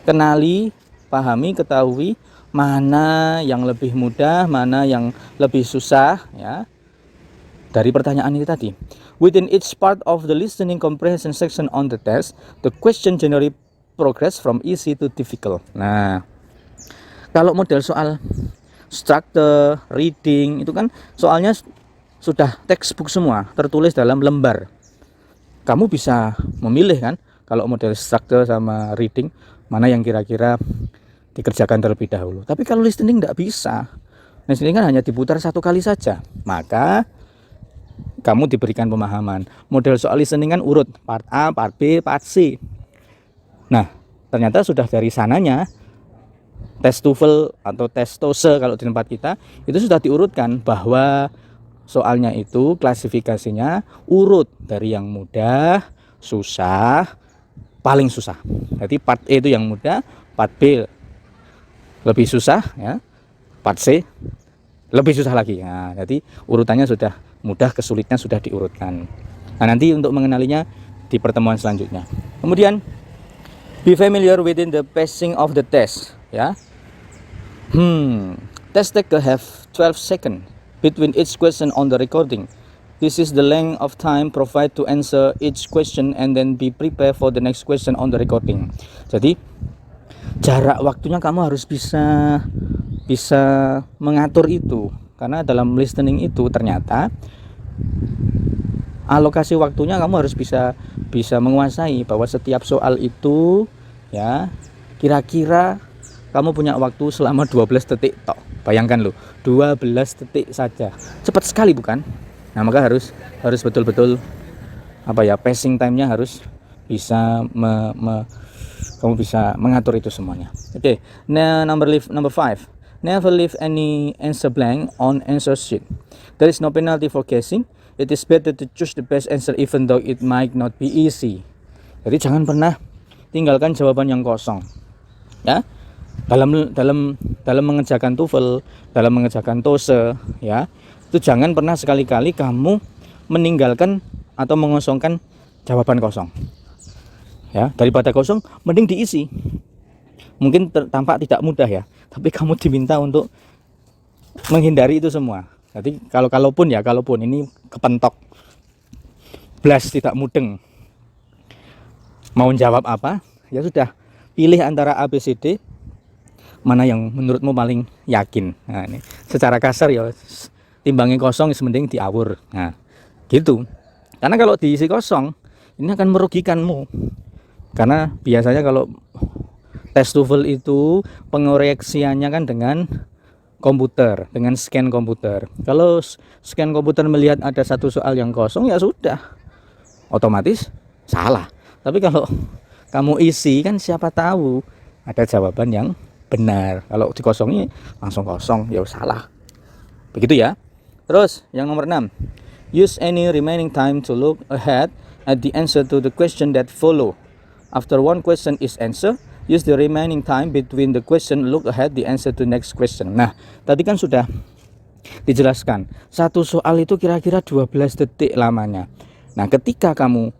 A: Kenali, pahami, ketahui mana yang lebih mudah, mana yang lebih susah, ya, dari pertanyaan ini tadi. Within each part of the listening comprehension section on the test, the question generally progress from easy to difficult. Nah, kalau model soal structure, reading, itu kan soalnya sudah textbook semua, tertulis dalam lembar. Kamu bisa memilih kan, kalau model structure sama reading, mana yang kira-kira dikerjakan terlebih dahulu. Tapi kalau listening tidak bisa. Listening kan hanya diputar satu kali saja. Maka kamu diberikan pemahaman. Model soal listening kan urut, part A, part B, part C. Nah, ternyata sudah dari sananya tes TOEFL atau tes TOSE kalau di tempat kita itu sudah diurutkan bahwa soalnya itu klasifikasinya urut dari yang mudah, susah, paling susah. Jadi part E itu yang mudah, part B lebih susah, ya, part C lebih susah lagi. Nah, jadi urutannya sudah mudah ke sulitnya sudah diurutkan. Nah, nanti untuk mengenalinya di pertemuan selanjutnya. Kemudian be familiar within the pacing of the test, ya. Test taker have 12 seconds between each question on the recording. This is the length of time provided to answer each question and then be prepared for the next question on the recording. Jadi jarak waktunya kamu harus bisa mengatur itu, karena dalam listening itu ternyata alokasi waktunya kamu harus bisa menguasai bahwa setiap soal itu, ya, kira-kira kamu punya waktu selama 12 detik tok. Bayangkan loh, 12 detik saja. Cepat sekali bukan? Nah, maka harus betul-betul pacing time-nya harus bisa kamu bisa mengatur itu semuanya. Oke. Nah, number 5. Never leave any answer blank on answer sheet. There is no penalty for guessing. It is better to choose the best answer even though it might not be easy. Jadi jangan pernah tinggalkan jawaban yang kosong. Ya. Dalam mengerjakan TOEFL, dalam mengerjakan TOSE, ya, itu jangan pernah sekali-kali kamu meninggalkan atau mengosongkan jawaban kosong. Ya, daripada kosong mending diisi. Mungkin tampak tidak mudah ya, tapi kamu diminta untuk menghindari itu semua. Jadi kalaupun ini kepentok, blas tidak mudeng, mau jawab apa, ya sudah, pilih antara A, B, C, D, mana yang menurutmu paling yakin. Nah, ini secara kasar ya, timbangnya kosong mending diawur. Nah, gitu. Karena kalau diisi kosong, ini akan merugikanmu. Karena biasanya kalau tes TOEFL itu pengoreksiannya kan dengan komputer, dengan scan komputer. Kalau scan komputer melihat ada satu soal yang kosong, ya sudah, otomatis salah. Tapi kalau kamu isi kan siapa tahu ada jawaban yang benar. Kalau dikosongi langsung kosong, ya salah. Begitu ya. Terus yang nomor 6, use any remaining time to look ahead at the answer to the question that follow. After one question is answered, use the remaining time between the question look ahead the answer to next question. Nah, tadi kan sudah dijelaskan. Satu soal itu kira-kira 12 detik lamanya. Nah, ketika kamu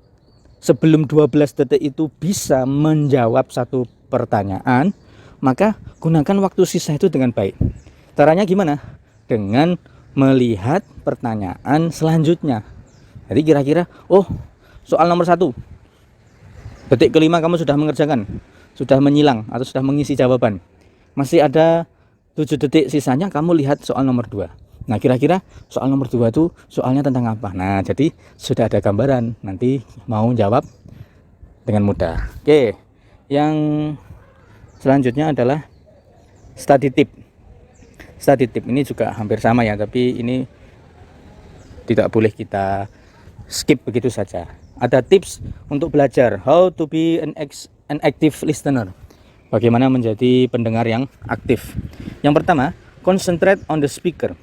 A: sebelum 12 detik itu bisa menjawab satu pertanyaan, maka gunakan waktu sisa itu dengan baik. Caranya gimana? Dengan melihat pertanyaan selanjutnya. Jadi kira-kira, soal nomor 1, detik kelima kamu sudah mengerjakan, sudah menyilang atau sudah mengisi jawaban. Masih ada 7 detik sisanya, kamu lihat soal nomor 2. Nah, kira-kira soal nomor 2 itu soalnya tentang apa? Nah, jadi sudah ada gambaran, nanti mau jawab dengan mudah. Oke, yang selanjutnya adalah study tip. Study tip ini juga hampir sama ya, tapi ini tidak boleh kita skip begitu saja. Ada tips untuk belajar how to be an active listener. Bagaimana menjadi pendengar yang aktif. Yang pertama, concentrate on the speaker.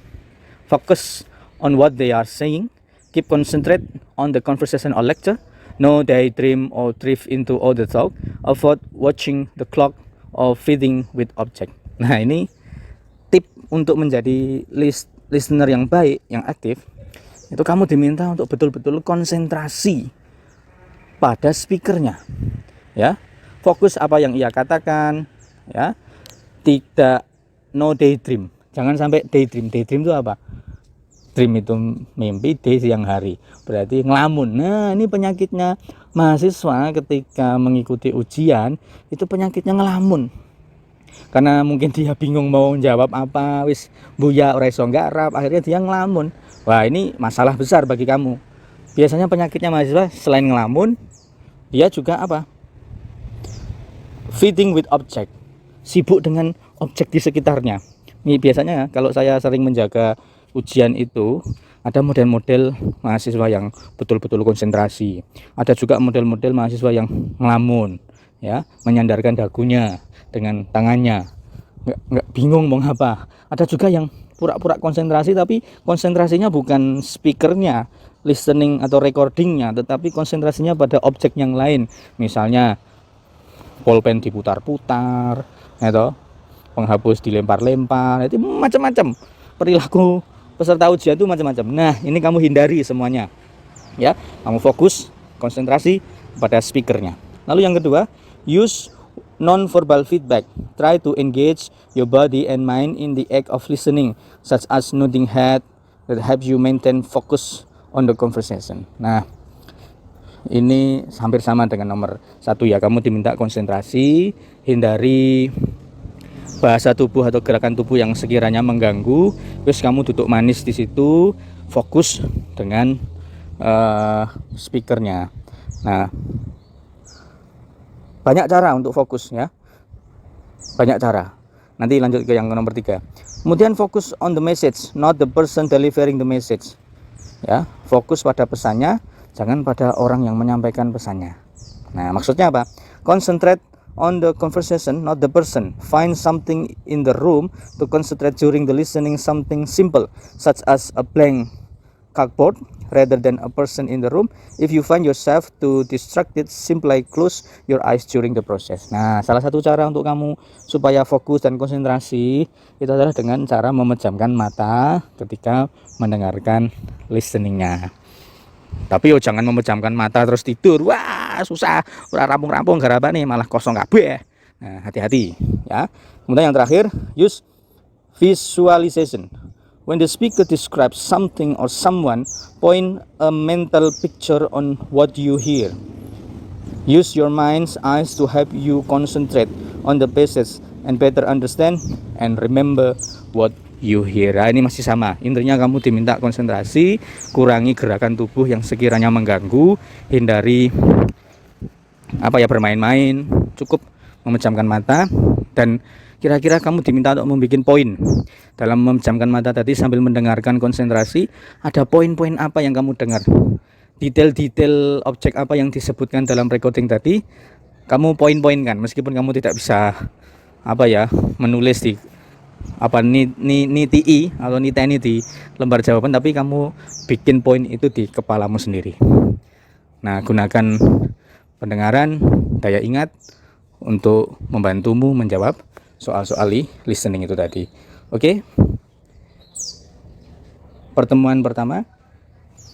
A: Focus on what they are saying. Keep concentrate on the conversation or lecture. No daydream or drift into other talk. Avoid watching the clock of feeding with object. Nah, ini tip untuk menjadi listener yang baik, yang aktif. Itu kamu diminta untuk betul-betul konsentrasi pada speakernya, ya. Fokus apa yang ia katakan, ya. Tidak no daydream. Jangan sampai daydream. Daydream itu apa? Dream itu mimpi, day siang hari. Berarti ngelamun. Nah, ini penyakitnya mahasiswa ketika mengikuti ujian, itu penyakitnya ngelamun. Karena mungkin dia bingung mau jawab apa, wis buya ora iso nggarap, akhirnya dia ngelamun. Wah, ini masalah besar bagi kamu. Biasanya penyakitnya mahasiswa selain ngelamun, dia juga apa? Feeding with object. Sibuk dengan objek di sekitarnya. Ini biasanya kalau saya sering menjaga ujian itu, ada model-model mahasiswa yang betul-betul konsentrasi. Ada juga model-model mahasiswa yang ngelamun, ya, menyandarkan dagunya dengan tangannya, nggak bingung mau apa. Ada juga yang pura-pura konsentrasi, tapi konsentrasinya bukan speakernya, listening atau recordingnya, tetapi konsentrasinya pada objek yang lain. Misalnya pulpen diputar-putar, atau penghapus dilempar-lempar. Itu macam-macam perilaku peserta ujian itu macam-macam. Nah, ini kamu hindari semuanya, ya. Kamu fokus konsentrasi pada speakernya. Lalu yang kedua, use non-verbal feedback. Try to engage your body and mind in the act of listening, such as nodding head that helps you maintain focus on the conversation. Nah, ini hampir sama dengan nomor 1 ya. Kamu diminta konsentrasi, hindari bahasa tubuh atau gerakan tubuh yang sekiranya mengganggu. Terus kamu duduk manis di situ, fokus dengan speakernya. Nah, banyak cara untuk fokus ya. Banyak cara. Nanti lanjut ke yang nomor 3. Kemudian fokus on the message, not the person delivering the message. Ya, fokus pada pesannya, jangan pada orang yang menyampaikan pesannya. Nah, maksudnya apa? Concentrate on the conversation, not the person. Find something in the room to concentrate during the listening, something simple, such as a blank chalkboard, rather than a person in the room. If you find yourself too distracted, simply close your eyes during the process. Nah, salah satu cara untuk kamu supaya fokus dan konsentrasi itu adalah dengan cara memejamkan mata ketika mendengarkan listeningnya. Tapi jangan memejamkan mata terus tidur. Wah, susah. Ora rampung-rampung garapane malah kosong kabeh. Nah, hati-hati ya. Kemudian yang terakhir, use visualization. When the speaker describes something or someone, point a mental picture on what you hear. Use your mind's eyes to help you concentrate on the passage and better understand and remember what you hear. Nah, ini masih sama. Intinya kamu diminta konsentrasi, kurangi gerakan tubuh yang sekiranya mengganggu, hindari bermain-main, cukup memejamkan mata. Dan kira-kira kamu diminta untuk membuat poin dalam memejamkan mata tadi sambil mendengarkan konsentrasi. Ada poin-poin apa yang kamu dengar, detail-detail objek apa yang disebutkan dalam recording tadi, kamu poin-poinkan. Meskipun kamu tidak bisa menulis di niti atau niteni di lembar jawaban, tapi kamu bikin poin itu di kepalamu sendiri. Nah, gunakan pendengaran, daya ingat untuk membantumu menjawab soal-soal listening itu tadi. Oke. Pertemuan pertama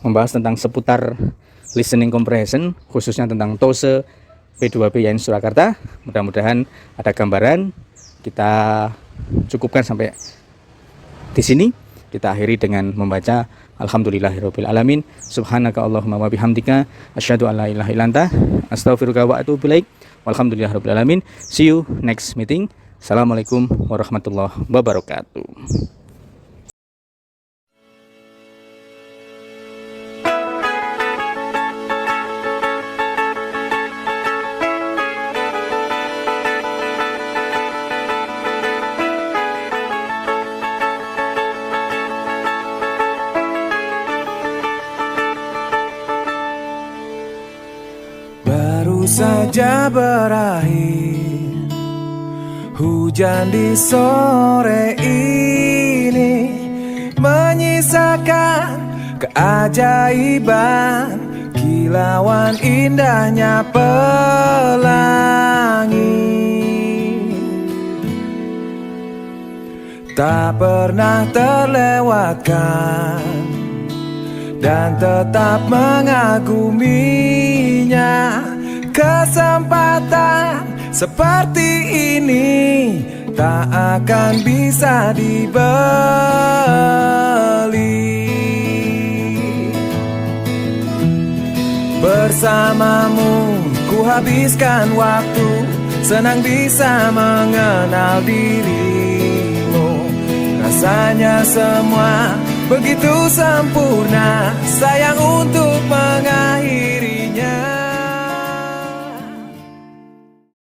A: membahas tentang seputar listening comprehension, khususnya tentang TOSE P2B YAIN Surakarta. Mudah-mudahan ada gambaran. Kita cukupkan sampai di sini. Kita akhiri dengan membaca Alhamdulillahirabbil alamin. Subhanaka Allahumma wa bihamdika asyhadu an la ilaha illa anta astaghfiruka wa atubu ilaik. Walhamdulillahirabbil alamin. See you next meeting. Assalamualaikum warahmatullahi wabarakatuh.
B: Baru saja berakhir hujan di sore ini, menyisakan keajaiban, kilauan indahnya pelangi. tak pernah terlewatkan, dan tetap mengaguminya. Kesempatan seperti ini tak akan bisa dibeli. Bersamamu ku habiskan waktu, senang bisa mengenal dirimu. Rasanya semua begitu sempurna, sayang untuk mengakhiri.